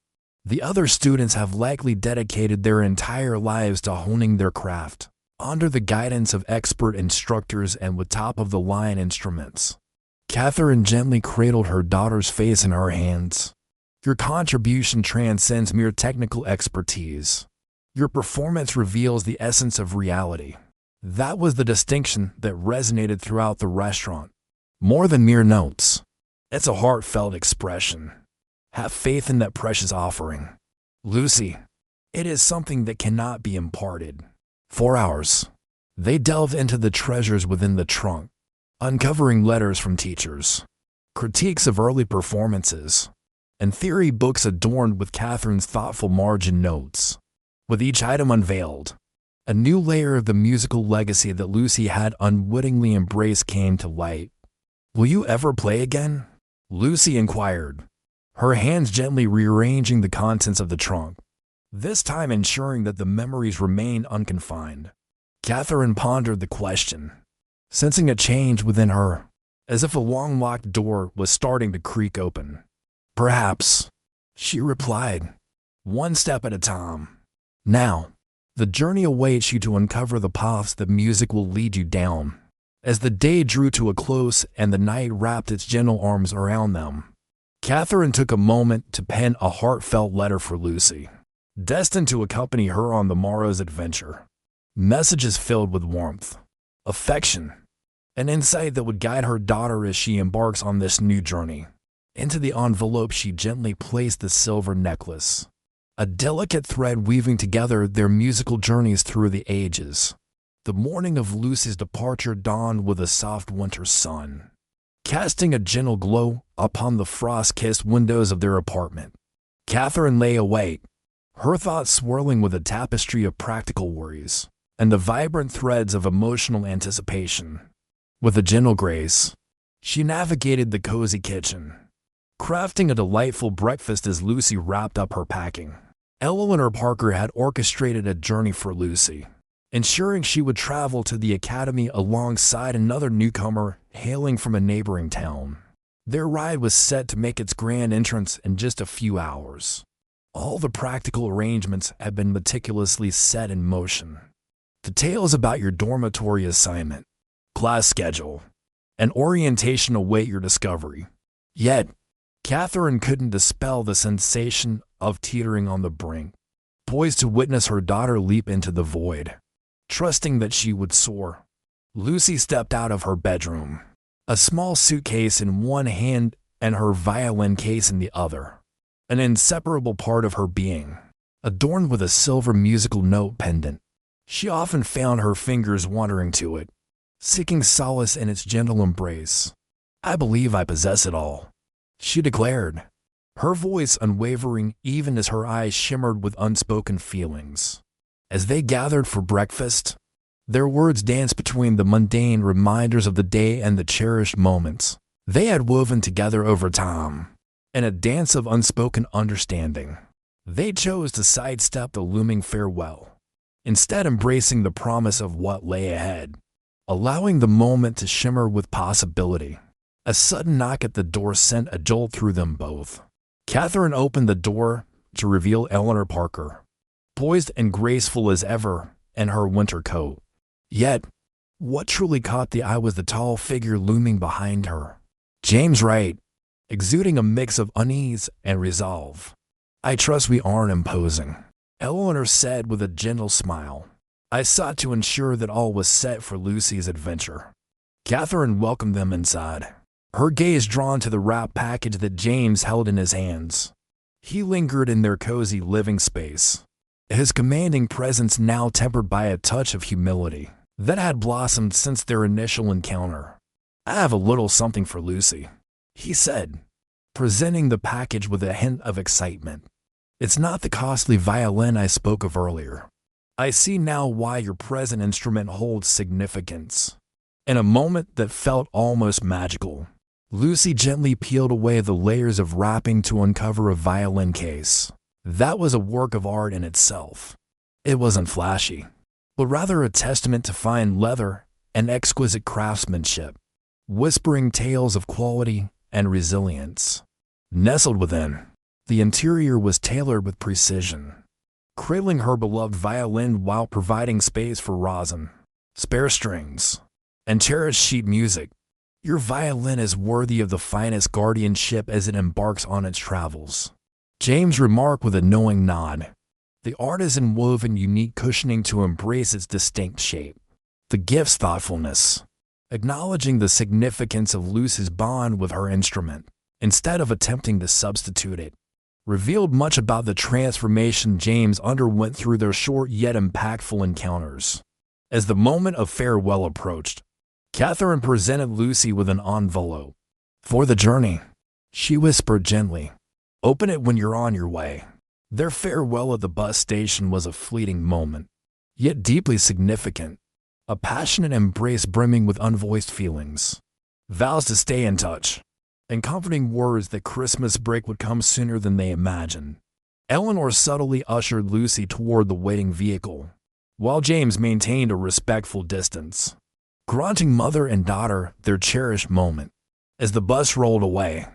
The other students have likely dedicated their entire lives to honing their craft, under the guidance of expert instructors and with top-of-the-line instruments. Catherine gently cradled her daughter's face in her hands. Your contribution transcends mere technical expertise. Your performance reveals the essence of reality. That was the distinction that resonated throughout the restaurant. More than mere notes. It's a heartfelt expression. Have faith in that precious offering. Lucy, it is something that cannot be imparted. 4 hours. They delved into the treasures within the trunk, uncovering letters from teachers, critiques of early performances, and theory books adorned with Catherine's thoughtful margin notes. With each item unveiled, a new layer of the musical legacy that Lucy had unwittingly embraced came to light. Will you ever play again? Lucy inquired, her hands gently rearranging the contents of the trunk, this time ensuring that the memories remained unconfined. Catherine pondered the question, sensing a change within her, as if a long-locked door was starting to creak open. Perhaps, she replied, one step at a time. Now, the journey awaits you to uncover the paths that music will lead you down. As the day drew to a close and the night wrapped its gentle arms around them, Catherine took a moment to pen a heartfelt letter for Lucy, destined to accompany her on the morrow's adventure. Messages filled with warmth, affection, and insight that would guide her daughter as she embarks on this new journey. Into the envelope she gently placed the silver necklace, a delicate thread weaving together their musical journeys through the ages. The morning of Lucy's departure dawned with a soft winter sun, casting a gentle glow upon the frost-kissed windows of their apartment. Catherine lay awake, her thoughts swirling with a tapestry of practical worries and the vibrant threads of emotional anticipation. With a gentle grace, she navigated the cozy kitchen, crafting a delightful breakfast as Lucy wrapped up her packing. Eleanor Parker had orchestrated a journey for Lucy, ensuring she would travel to the academy alongside another newcomer hailing from a neighboring town. Their ride was set to make its grand entrance in just a few hours. All the practical arrangements had been meticulously set in motion. Details about your dormitory assignment, class schedule, and orientation await your discovery. Yet, Catherine couldn't dispel the sensation of teetering on the brink, poised to witness her daughter leap into the void. Trusting that she would soar, Lucy stepped out of her bedroom, a small suitcase in one hand and her violin case in the other, an inseparable part of her being, adorned with a silver musical note pendant. She often found her fingers wandering to it, seeking solace in its gentle embrace. I believe I possess it all, she declared, her voice unwavering even as her eyes shimmered with unspoken feelings. As they gathered for breakfast, their words danced between the mundane reminders of the day and the cherished moments they had woven together over time. In a dance of unspoken understanding, they chose to sidestep the looming farewell, instead embracing the promise of what lay ahead, allowing the moment to shimmer with possibility. A sudden knock at the door sent a jolt through them both. Catherine opened the door to reveal Eleanor Parker, poised and graceful as ever in her winter coat. Yet, what truly caught the eye was the tall figure looming behind her. James Wright, exuding a mix of unease and resolve. I trust we aren't imposing, Eleanor said with a gentle smile. I sought to ensure that all was set for Lucy's adventure. Catherine welcomed them inside, her gaze drawn to the wrapped package that James held in his hands. He lingered in their cozy living space, his commanding presence now tempered by a touch of humility that had blossomed since their initial encounter. I have a little something for Lucy, he said, presenting the package with a hint of excitement. It's not the costly violin I spoke of earlier. I see now why your present instrument holds significance. In a moment that felt almost magical, Lucy gently peeled away the layers of wrapping to uncover a violin case. That was a work of art in itself. It wasn't flashy, but rather a testament to fine leather and exquisite craftsmanship, whispering tales of quality and resilience. Nestled within, The interior was tailored with precision, cradling her beloved violin while providing space for rosin, spare strings, and cherished sheet music. Your violin is worthy of the finest guardianship as it embarks on its travels, James remarked with a knowing nod. The artisan woven unique cushioning to embrace its distinct shape. The gift's thoughtfulness, acknowledging the significance of Lucy's bond with her instrument, instead of attempting to substitute it, revealed much about the transformation James underwent through their short yet impactful encounters. As the moment of farewell approached, Catherine presented Lucy with an envelope. "For the journey," she whispered gently. "Open it when you're on your way." Their farewell at the bus station was a fleeting moment, yet deeply significant, a passionate embrace brimming with unvoiced feelings, vows to stay in touch, and comforting words that Christmas break would come sooner than they imagined. Eleanor subtly ushered Lucy toward the waiting vehicle, while James maintained a respectful distance, granting mother and daughter their cherished moment. As the bus rolled away,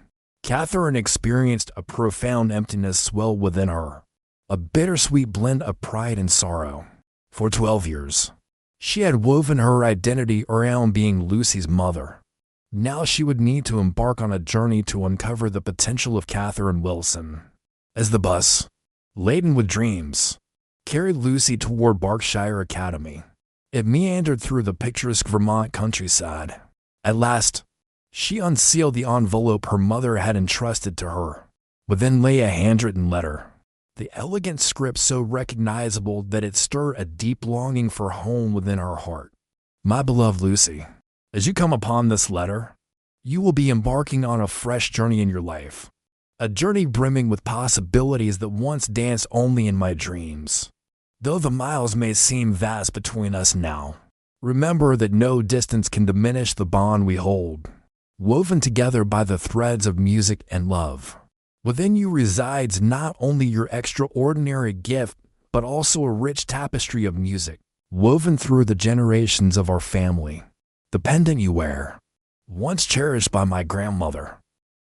Catherine experienced a profound emptiness swell within her, a bittersweet blend of pride and sorrow. For 12 years, she had woven her identity around being Lucy's mother. Now she would need to embark on a journey to uncover the potential of Catherine Wilson. As the bus, laden with dreams, carried Lucy toward Berkshire Academy, it meandered through the picturesque Vermont countryside. At last, she unsealed the envelope her mother had entrusted to her. Within lay a handwritten letter, the elegant script so recognizable that it stirred a deep longing for home within her heart. "My beloved Lucy, as you come upon this letter, you will be embarking on a fresh journey in your life, a journey brimming with possibilities that once danced only in my dreams. Though the miles may seem vast between us now, remember that no distance can diminish the bond we hold, woven together by the threads of music and love. Within you resides not only your extraordinary gift, but also a rich tapestry of music, woven through the generations of our family. The pendant you wear, once cherished by my grandmother,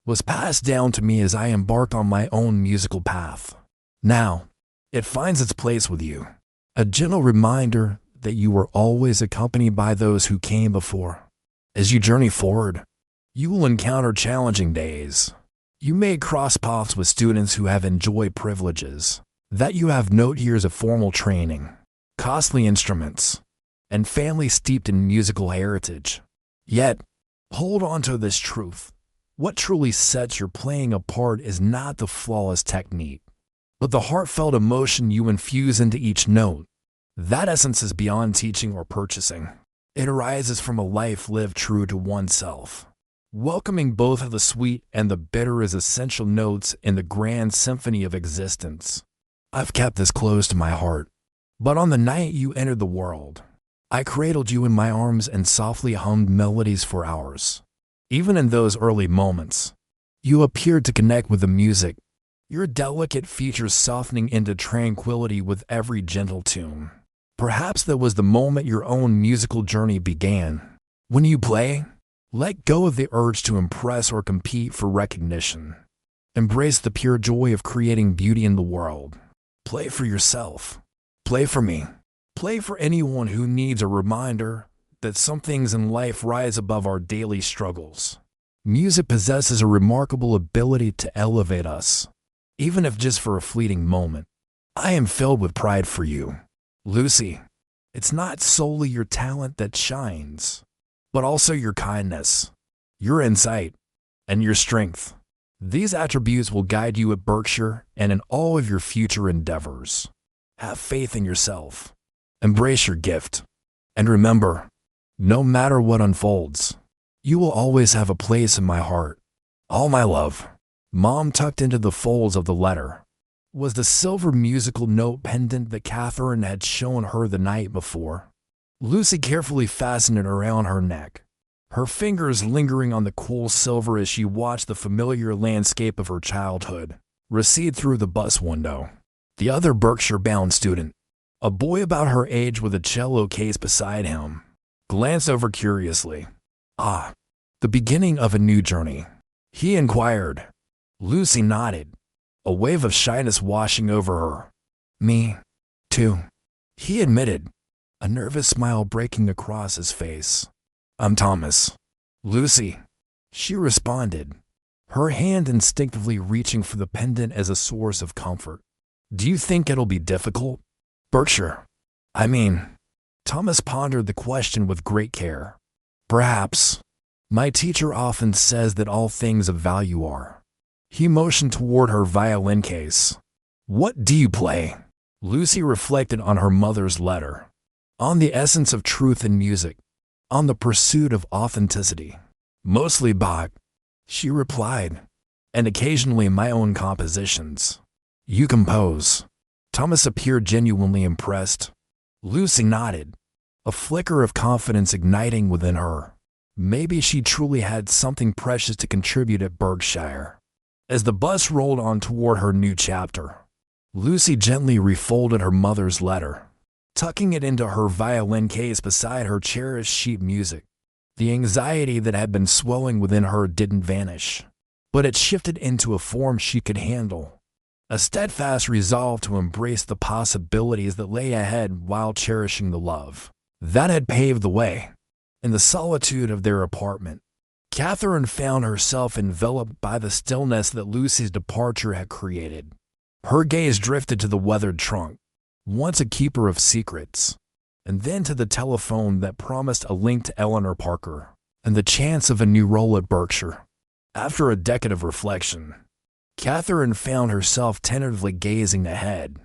was passed down to me as I embarked on my own musical path. Now, it finds its place with you, a gentle reminder that you were always accompanied by those who came before. As you journey forward, you will encounter challenging days. You may cross paths with students who have enjoyed privileges that you have no years of formal training, costly instruments, and family steeped in musical heritage. Yet, hold on to this truth. What truly sets your playing apart is not the flawless technique, but the heartfelt emotion you infuse into each note. That essence is beyond teaching or purchasing. It arises from a life lived true to oneself, welcoming both of the sweet and the bitter as essential notes in the grand symphony of existence. I've kept this close to my heart, but on the night you entered the world, I cradled you in my arms and softly hummed melodies for hours. Even in those early moments, you appeared to connect with the music, your delicate features softening into tranquility with every gentle tune. Perhaps that was the moment your own musical journey began. When you play, let go of the urge to impress or compete for recognition. Embrace the pure joy of creating beauty in the world. Play for yourself. Play for me. Play for anyone who needs a reminder that some things in life rise above our daily struggles. Music possesses a remarkable ability to elevate us, even if just for a fleeting moment. I am filled with pride for you, Lucy. It's not solely your talent that shines, but also your kindness, your insight, and your strength. These attributes will guide you at Berkshire and in all of your future endeavors. Have faith in yourself. Embrace your gift. And remember, no matter what unfolds, you will always have a place in my heart. All my love. Mom tucked into the folds of the letter was the silver musical note pendant that Catherine had shown her the night before. Lucy carefully fastened it around her neck, her fingers lingering on the cool silver as she watched the familiar landscape of her childhood recede through the bus window. The other Berkshire-bound student, a boy about her age with a cello case beside him, glanced over curiously. "Ah, the beginning of a new journey?" he inquired. Lucy nodded, a wave of shyness washing over her. Me, too, he admitted, a nervous smile breaking across his face. I'm Thomas. Lucy, she responded, her hand instinctively reaching for the pendant as a source of comfort. Do you think it'll be difficult? Berkshire. I mean, Thomas pondered the question with great care. Perhaps. My teacher often says that all things of value are. He motioned toward her violin case. What do you play? Lucy reflected on her mother's letter. On the essence of truth in music. On the pursuit of authenticity. Mostly Bach, she replied, and occasionally my own compositions. You compose. Thomas appeared genuinely impressed. Lucy nodded, a flicker of confidence igniting within her. Maybe she truly had something precious to contribute at Berkshire. As the bus rolled on toward her new chapter, Lucy gently refolded her mother's letter, tucking it into her violin case beside her cherished sheet music. The anxiety that had been swelling within her didn't vanish, but it shifted into a form she could handle. A steadfast resolve to embrace the possibilities that lay ahead while cherishing the love that had paved the way. In the solitude of their apartment, Catherine found herself enveloped by the stillness that Lucy's departure had created. Her gaze drifted to the weathered trunk, once a keeper of secrets, and then to the telephone that promised a link to Eleanor Parker and the chance of a new role at Berkshire. After a decade of reflection, Catherine found herself tentatively gazing ahead,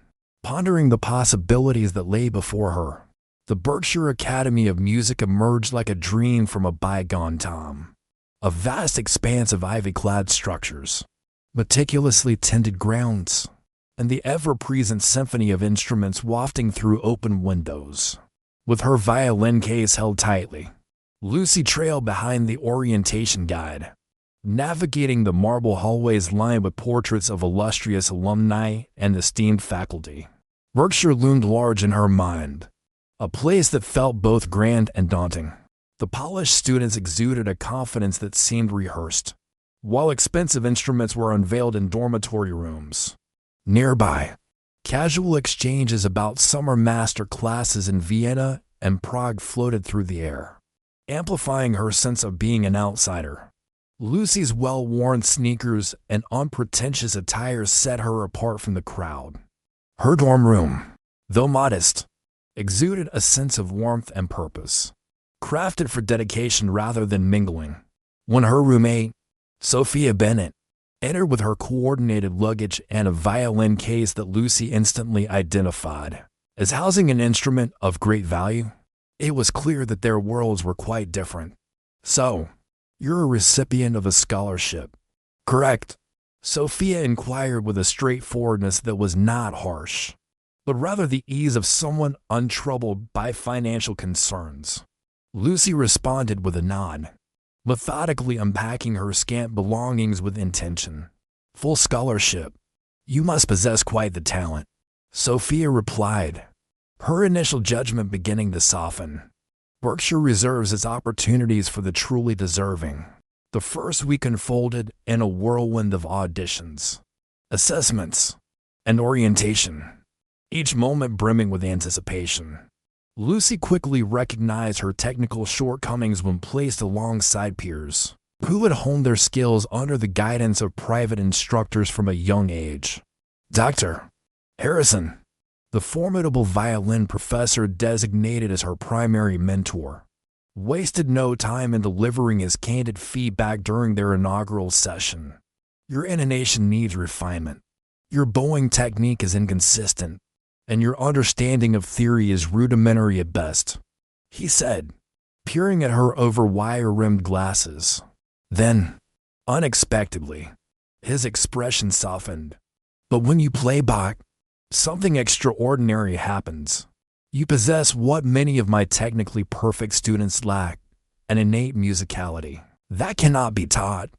pondering the possibilities that lay before her. The Berkshire Academy of Music emerged like a dream from a bygone time. A vast expanse of ivy-clad structures, meticulously tended grounds, and the ever-present symphony of instruments wafting through open windows. With her violin case held tightly, Lucy trailed behind the orientation guide, navigating the marble hallways lined with portraits of illustrious alumni and esteemed faculty. Berkshire loomed large in her mind, a place that felt both grand and daunting. The polished students exuded a confidence that seemed rehearsed, while expensive instruments were unveiled in dormitory rooms. Nearby, casual exchanges about summer master classes in Vienna and Prague floated through the air, amplifying her sense of being an outsider. Lucy's well-worn sneakers and unpretentious attire set her apart from the crowd. Her dorm room, though modest, exuded a sense of warmth and purpose, crafted for dedication rather than mingling. When her roommate, Sophia Bennett, entered with her coordinated luggage and a violin case that Lucy instantly identified as housing an instrument of great value, it was clear that their worlds were quite different. So, you're a recipient of a scholarship, correct? Sophia inquired with a straightforwardness that was not harsh, but rather the ease of someone untroubled by financial concerns. Lucy responded with a nod, methodically unpacking her scant belongings with intention. Full scholarship. You must possess quite the talent, Sophia replied, her initial judgment beginning to soften. Berkshire reserves its opportunities for the truly deserving. The first week unfolded in a whirlwind of auditions, assessments, and orientation, each moment brimming with anticipation. Lucy quickly recognized her technical shortcomings when placed alongside peers who had honed their skills under the guidance of private instructors from a young age. Dr. Harrison, the formidable violin professor designated as her primary mentor, wasted no time in delivering his candid feedback during their inaugural session. Your intonation needs refinement. Your bowing technique is inconsistent, and your understanding of theory is rudimentary at best, he said, peering at her over wire-rimmed glasses. Then, unexpectedly, his expression softened. But when you play Bach, something extraordinary happens. You possess what many of my technically perfect students lack, an innate musicality. That cannot be taught.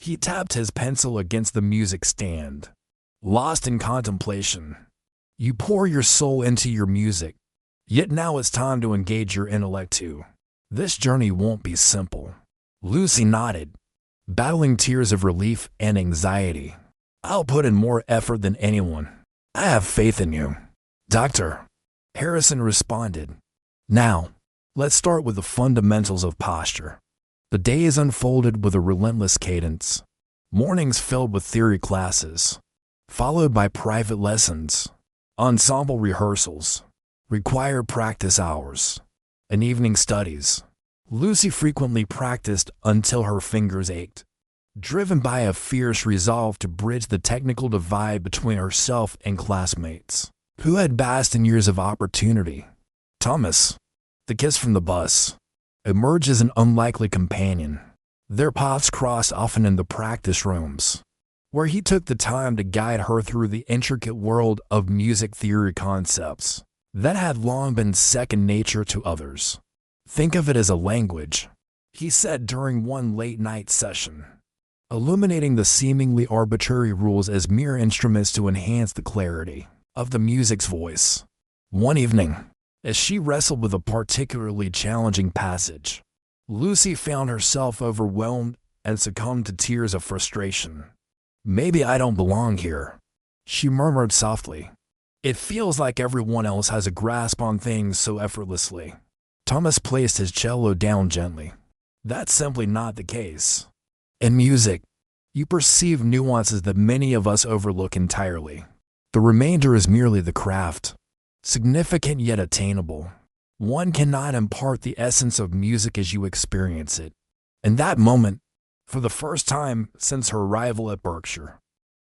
He tapped his pencil against the music stand, lost in contemplation. You pour your soul into your music, yet now it's time to engage your intellect too. This journey won't be simple. Lucy nodded, battling tears of relief and anxiety. I'll put in more effort than anyone. I have faith in you, Doctor," Harrison responded. "Now, let's start with the fundamentals of posture." The days unfolded with a relentless cadence. Mornings filled with theory classes, followed by private lessons, ensemble rehearsals, required practice hours, and evening studies. Lucy frequently practiced until her fingers ached, driven by a fierce resolve to bridge the technical divide between herself and classmates who had basked in years of opportunity. Thomas, the kiss from the bus, emerged as an unlikely companion. Their paths crossed often in the practice rooms, where he took the time to guide her through the intricate world of music theory concepts that had long been second nature to others. "Think of it as a language," he said during one late-night session, illuminating the seemingly arbitrary rules as mere instruments to enhance the clarity of the music's voice. One evening, as she wrestled with a particularly challenging passage, Lucy found herself overwhelmed and succumbed to tears of frustration. "Maybe I don't belong here," she murmured softly. "It feels like everyone else has a grasp on things so effortlessly." Thomas placed his cello down gently. "That's simply not the case. In music, you perceive nuances that many of us overlook entirely. The remainder is merely the craft, significant yet attainable. One cannot impart the essence of music as you experience it." In that moment, for the first time since her arrival at Berkshire,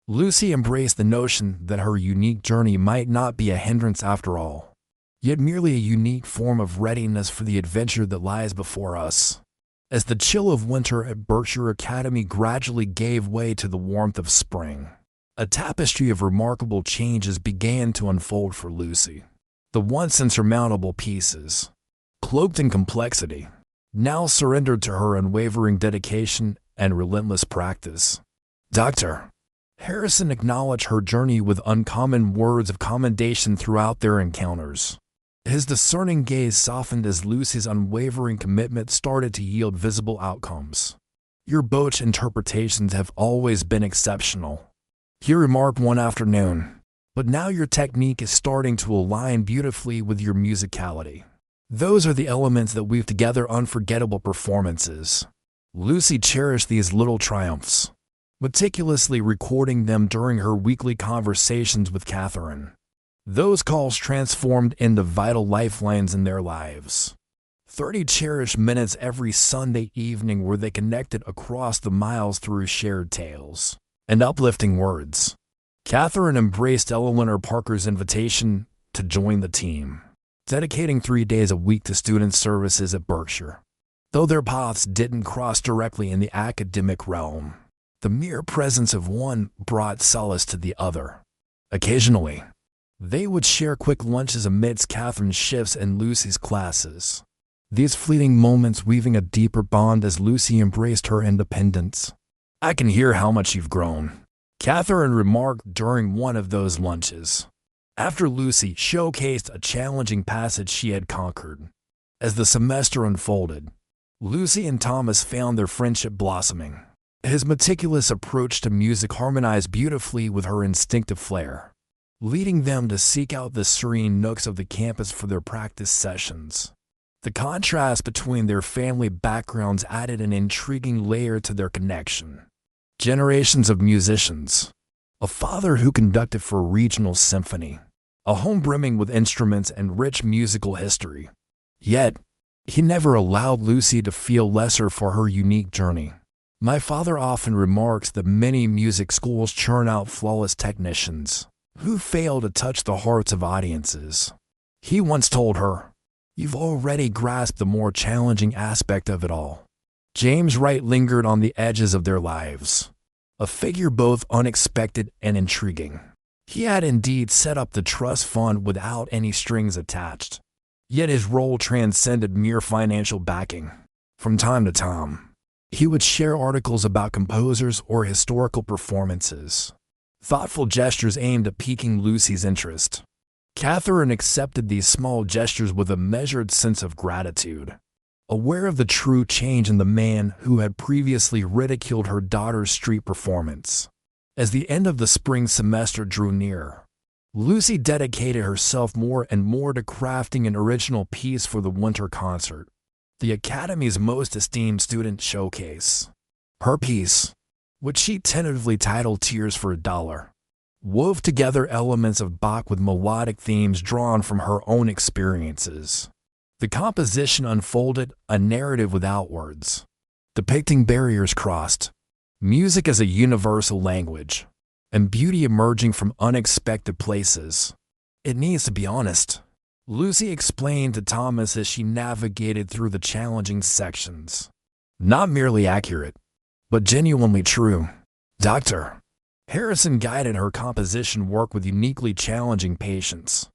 Lucy embraced the notion that her unique journey might not be a hindrance after all, yet merely a unique form of readiness for the adventure that lies before us. As the chill of winter at Berkshire Academy gradually gave way to the warmth of spring, a tapestry of remarkable changes began to unfold for Lucy. The once insurmountable pieces, cloaked in complexity, now surrendered to her unwavering dedication and relentless practice. "Doctor," Harrison acknowledged her journey with uncommon words of commendation throughout their encounters. His discerning gaze softened as Lucy's unwavering commitment started to yield visible outcomes. "Your Bach interpretations have always been exceptional," he remarked one afternoon, "but now your technique is starting to align beautifully with your musicality. Those are the elements that weave together unforgettable performances." Lucy cherished these little triumphs, meticulously recording them during her weekly conversations with Catherine. Those calls transformed into vital lifelines in their lives. 30 cherished minutes every Sunday evening where they connected across the miles through shared tales and uplifting words. Catherine embraced Eleanor Parker's invitation to join the team, dedicating 3 days a week to student services at Berkshire. Though their paths didn't cross directly in the academic realm, the mere presence of one brought solace to the other. Occasionally, they would share quick lunches amidst Catherine's shifts and Lucy's classes, these fleeting moments weaving a deeper bond as Lucy embraced her independence. "I can hear how much you've grown," Catherine remarked during one of those lunches, after Lucy showcased a challenging passage she had conquered. As the semester unfolded, Lucy and Thomas found their friendship blossoming. His meticulous approach to music harmonized beautifully with her instinctive flair, leading them to seek out the serene nooks of the campus for their practice sessions. The contrast between their family backgrounds added an intriguing layer to their connection. Generations of musicians, a father who conducted for a regional symphony, a home brimming with instruments and rich musical history. Yet, he never allowed Lucy to feel lesser for her unique journey. "My father often remarks that many music schools churn out flawless technicians who fail to touch the hearts of audiences," he once told her. "You've already grasped the more challenging aspect of it all." James Wright lingered on the edges of their lives, a figure both unexpected and intriguing. He had indeed set up the trust fund without any strings attached, yet his role transcended mere financial backing. From time to time, he would share articles about composers or historical performances, thoughtful gestures aimed at piquing Lucy's interest. Catherine accepted these small gestures with a measured sense of gratitude, aware of the true change in the man who had previously ridiculed her daughter's street performance. As the end of the spring semester drew near, Lucy dedicated herself more and more to crafting an original piece for the winter concert, the Academy's most esteemed student showcase. Her piece, which she tentatively titled Tears for a Dollar, wove together elements of Bach with melodic themes drawn from her own experiences. The composition unfolded a narrative without words, depicting barriers crossed, music as a universal language, and beauty emerging from unexpected places. "It needs to be honest," Lucy explained to Thomas as she navigated through the challenging sections. "Not merely accurate, but genuinely true, Doctor." Harrison guided her composition work with uniquely challenging patience,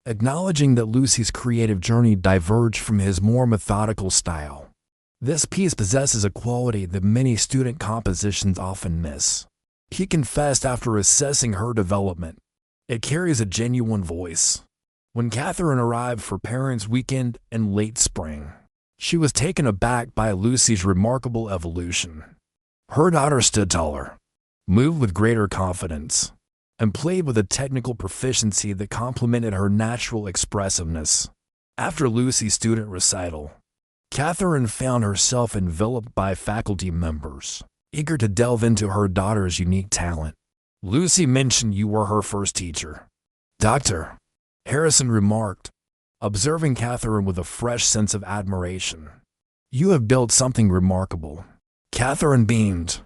acknowledging that Lucy's creative journey diverged from his more methodical style. "This piece possesses a quality that many student compositions often miss," he confessed after assessing her development. "It carries a genuine voice." When Catherine arrived for Parents' Weekend in late spring, she was taken aback by Lucy's remarkable evolution. Her daughter stood taller, moved with greater confidence, and played with a technical proficiency that complemented her natural expressiveness. After Lucy's student recital, Catherine found herself enveloped by faculty members, eager to delve into her daughter's unique talent. "Lucy mentioned you were her first teacher, Doctor," Harrison remarked, observing Catherine with a fresh sense of admiration. "You have built something remarkable." Catherine beamed,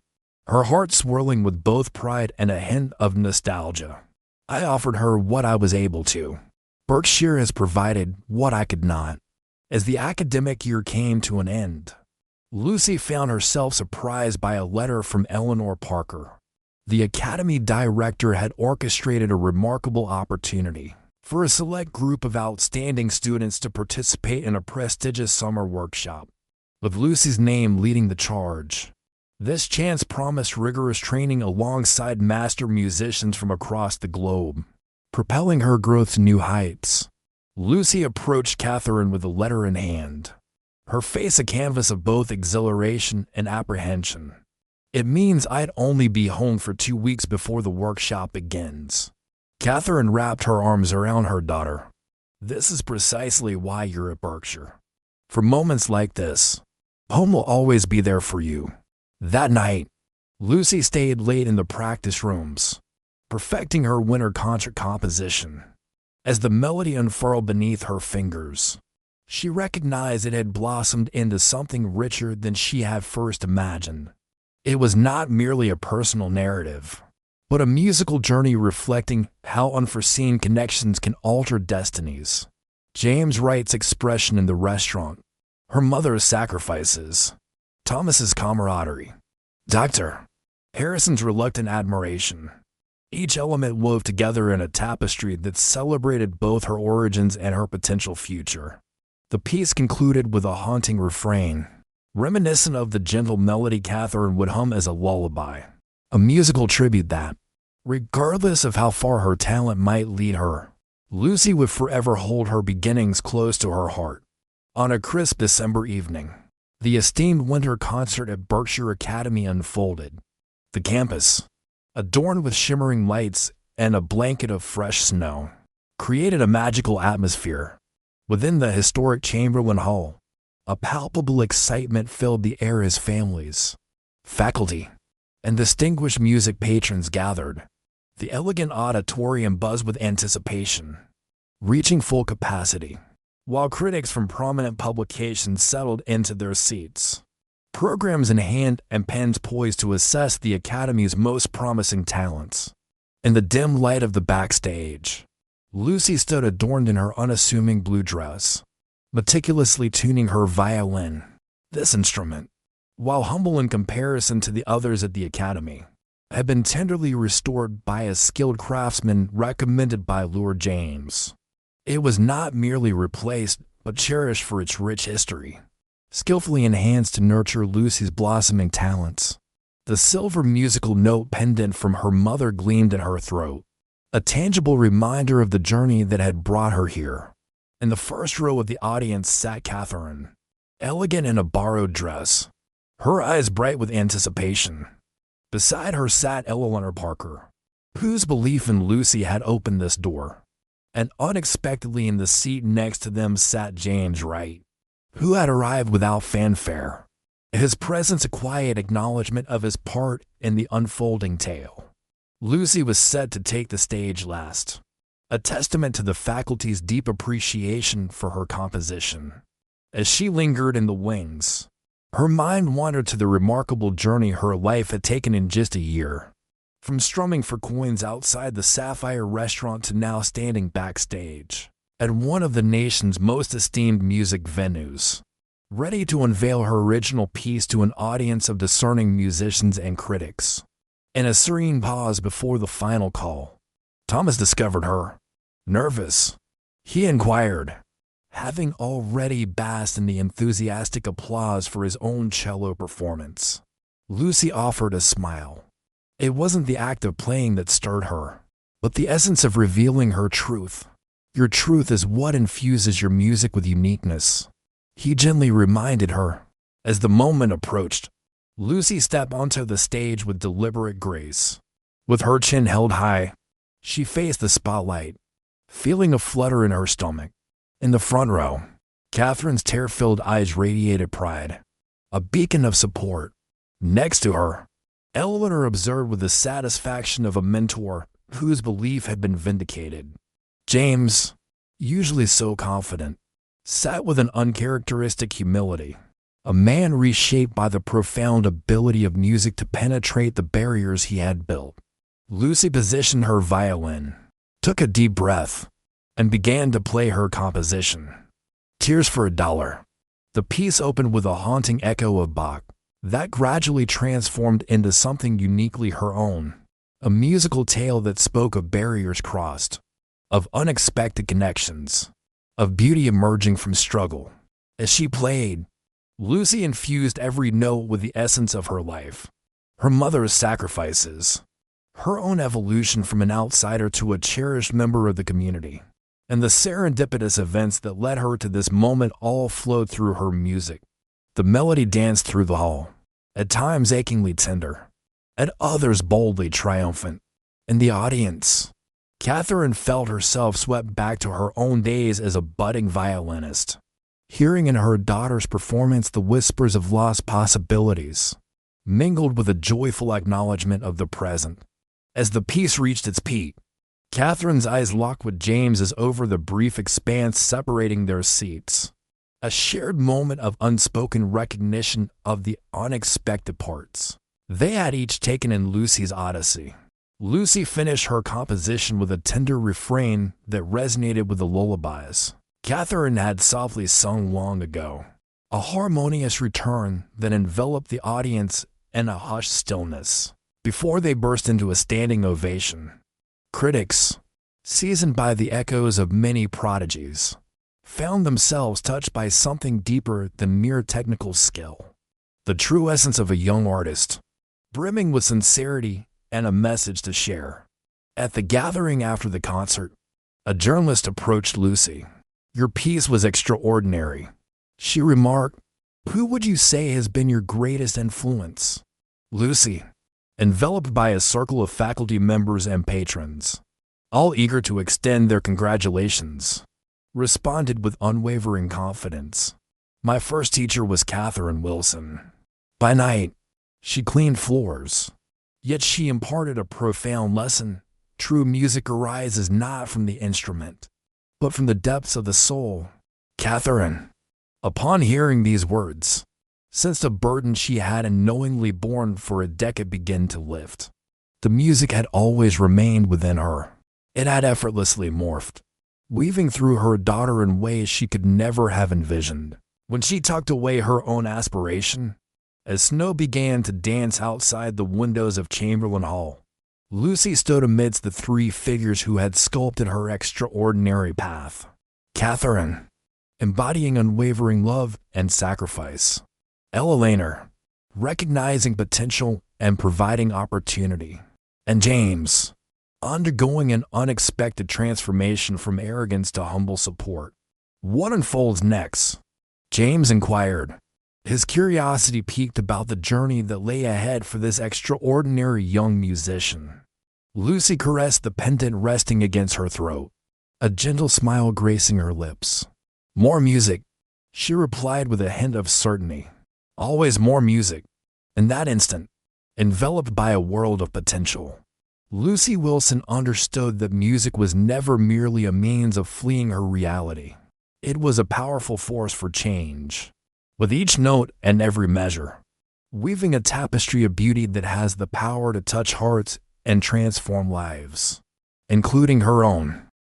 her heart swirling with both pride and a hint of nostalgia. "I offered her what I was able to. Berkshire has provided what I could not." As the academic year came to an end, Lucy found herself surprised by a letter from Eleanor Parker. The Academy director had orchestrated a remarkable opportunity for a select group of outstanding students to participate in a prestigious summer workshop, with Lucy's name leading the charge. This chance promised rigorous training alongside master musicians from across the globe, propelling her growth to new heights. Lucy approached Catherine with the letter in hand, her face a canvas of both exhilaration and apprehension. "It means I'd only be home for 2 weeks before the workshop begins." Catherine wrapped her arms around her daughter. "This is precisely why you're at Berkshire. For moments like this, home will always be there for you." That night, Lucy stayed late in the practice rooms, perfecting her winter concert composition. As the melody unfurled beneath her fingers, she recognized it had blossomed into something richer than she had first imagined. It was not merely a personal narrative, but a musical journey reflecting how unforeseen connections can alter destinies. James Wright's expression in the restaurant, her mother's sacrifices, Thomas's camaraderie, Dr. Harrison's reluctant admiration. Each element wove together in a tapestry that celebrated both her origins and her potential future. The piece concluded with a haunting refrain, reminiscent of the gentle melody Catherine would hum as a lullaby, a musical tribute that, regardless of how far her talent might lead her, Lucy would forever hold her beginnings close to her heart. On a crisp December evening, the esteemed winter concert at Berkshire Academy unfolded. The campus, adorned with shimmering lights and a blanket of fresh snow, created a magical atmosphere. Within the historic Chamberlain Hall, a palpable excitement filled the air as families, faculty, and distinguished music patrons gathered. The elegant auditorium buzzed with anticipation, reaching full capacity, while critics from prominent publications settled into their seats, programs in hand and pens poised to assess the Academy's most promising talents. In the dim light of the backstage, Lucy stood adorned in her unassuming blue dress, meticulously tuning her violin. This instrument, while humble in comparison to the others at the Academy, had been tenderly restored by a skilled craftsman recommended by Lord James. It was not merely replaced, but cherished for its rich history, skillfully enhanced to nurture Lucy's blossoming talents. The silver musical note pendant from her mother gleamed in her throat, a tangible reminder of the journey that had brought her here. In the first row of the audience sat Catherine, elegant in a borrowed dress, her eyes bright with anticipation. Beside her sat Eleanor Parker, whose belief in Lucy had opened this door. And unexpectedly in the seat next to them sat James Wright, who had arrived without fanfare, his presence a quiet acknowledgement of his part in the unfolding tale. Lucy was set to take the stage last, a testament to the faculty's deep appreciation for her composition. As she lingered in the wings, her mind wandered to the remarkable journey her life had taken in just a year. From strumming for coins outside the Sapphire restaurant to now standing backstage at one of the nation's most esteemed music venues, ready to unveil her original piece to an audience of discerning musicians and critics. In a serene pause before the final call, Thomas discovered her. Nervous, he inquired, having already basked in the enthusiastic applause for his own cello performance. Lucy offered a smile. It wasn't the act of playing that stirred her, but the essence of revealing her truth. Your truth is what infuses your music with uniqueness, he gently reminded her. As the moment approached, Lucy stepped onto the stage with deliberate grace. With her chin held high, she faced the spotlight, feeling a flutter in her stomach. In the front row, Catherine's tear-filled eyes radiated pride, a beacon of support. Next to her, Eleanor observed with the satisfaction of a mentor whose belief had been vindicated. James, usually so confident, sat with an uncharacteristic humility, a man reshaped by the profound ability of music to penetrate the barriers he had built. Lucy positioned her violin, took a deep breath, and began to play her composition, Tears for a Dollar. The piece opened with a haunting echo of Bach that gradually transformed into something uniquely her own, a musical tale that spoke of barriers crossed, of unexpected connections, of beauty emerging from struggle. As she played, Lucy infused every note with the essence of her life, her mother's sacrifices, her own evolution from an outsider to a cherished member of the community, and the serendipitous events that led her to this moment all flowed through her music. The melody danced through the hall, at times achingly tender, at others boldly triumphant. In the audience, Catherine felt herself swept back to her own days as a budding violinist, hearing in her daughter's performance the whispers of lost possibilities, mingled with a joyful acknowledgement of the present. As the piece reached its peak, Catherine's eyes locked with James's over the brief expanse separating their seats, a shared moment of unspoken recognition of the unexpected parts they had each taken in Lucy's odyssey. Lucy finished her composition with a tender refrain that resonated with the lullabies Catherine had softly sung long ago, a harmonious return that enveloped the audience in a hushed stillness before they burst into a standing ovation. Critics, seasoned by the echoes of many prodigies, found themselves touched by something deeper than mere technical skill, the true essence of a young artist, brimming with sincerity and a message to share. At the gathering after the concert, a journalist approached Lucy. "Your piece was extraordinary," she remarked. "Who would you say has been your greatest influence?" Lucy, enveloped by a circle of faculty members and patrons, all eager to extend their congratulations, responded with unwavering confidence. "My first teacher was Catherine Wilson. By night, she cleaned floors, yet she imparted a profound lesson. True music arises not from the instrument, but from the depths of the soul." Catherine, upon hearing these words, sensed a burden she had unknowingly borne for a decade begin to lift. The music had always remained within her. It had effortlessly morphed, weaving through her daughter in ways she could never have envisioned. When she tucked away her own aspiration, as snow began to dance outside the windows of Chamberlain Hall, Lucy stood amidst the three figures who had sculpted her extraordinary path. Catherine, embodying unwavering love and sacrifice. Eleanor, recognizing potential and providing opportunity. And James, undergoing an unexpected transformation from arrogance to humble support. "What unfolds next?" James inquired, His curiosity piqued about the journey that lay ahead for this extraordinary young musician. Lucy caressed the pendant resting against her throat, a gentle smile gracing her lips. "More music," she replied with a hint of certainty. Always more music. In that instant, enveloped by a world of potential, Lucy Wilson understood that music was never merely a means of fleeing her reality. It was a powerful force for change, with each note and every measure, weaving a tapestry of beauty that has the power to touch hearts and transform lives, including her own.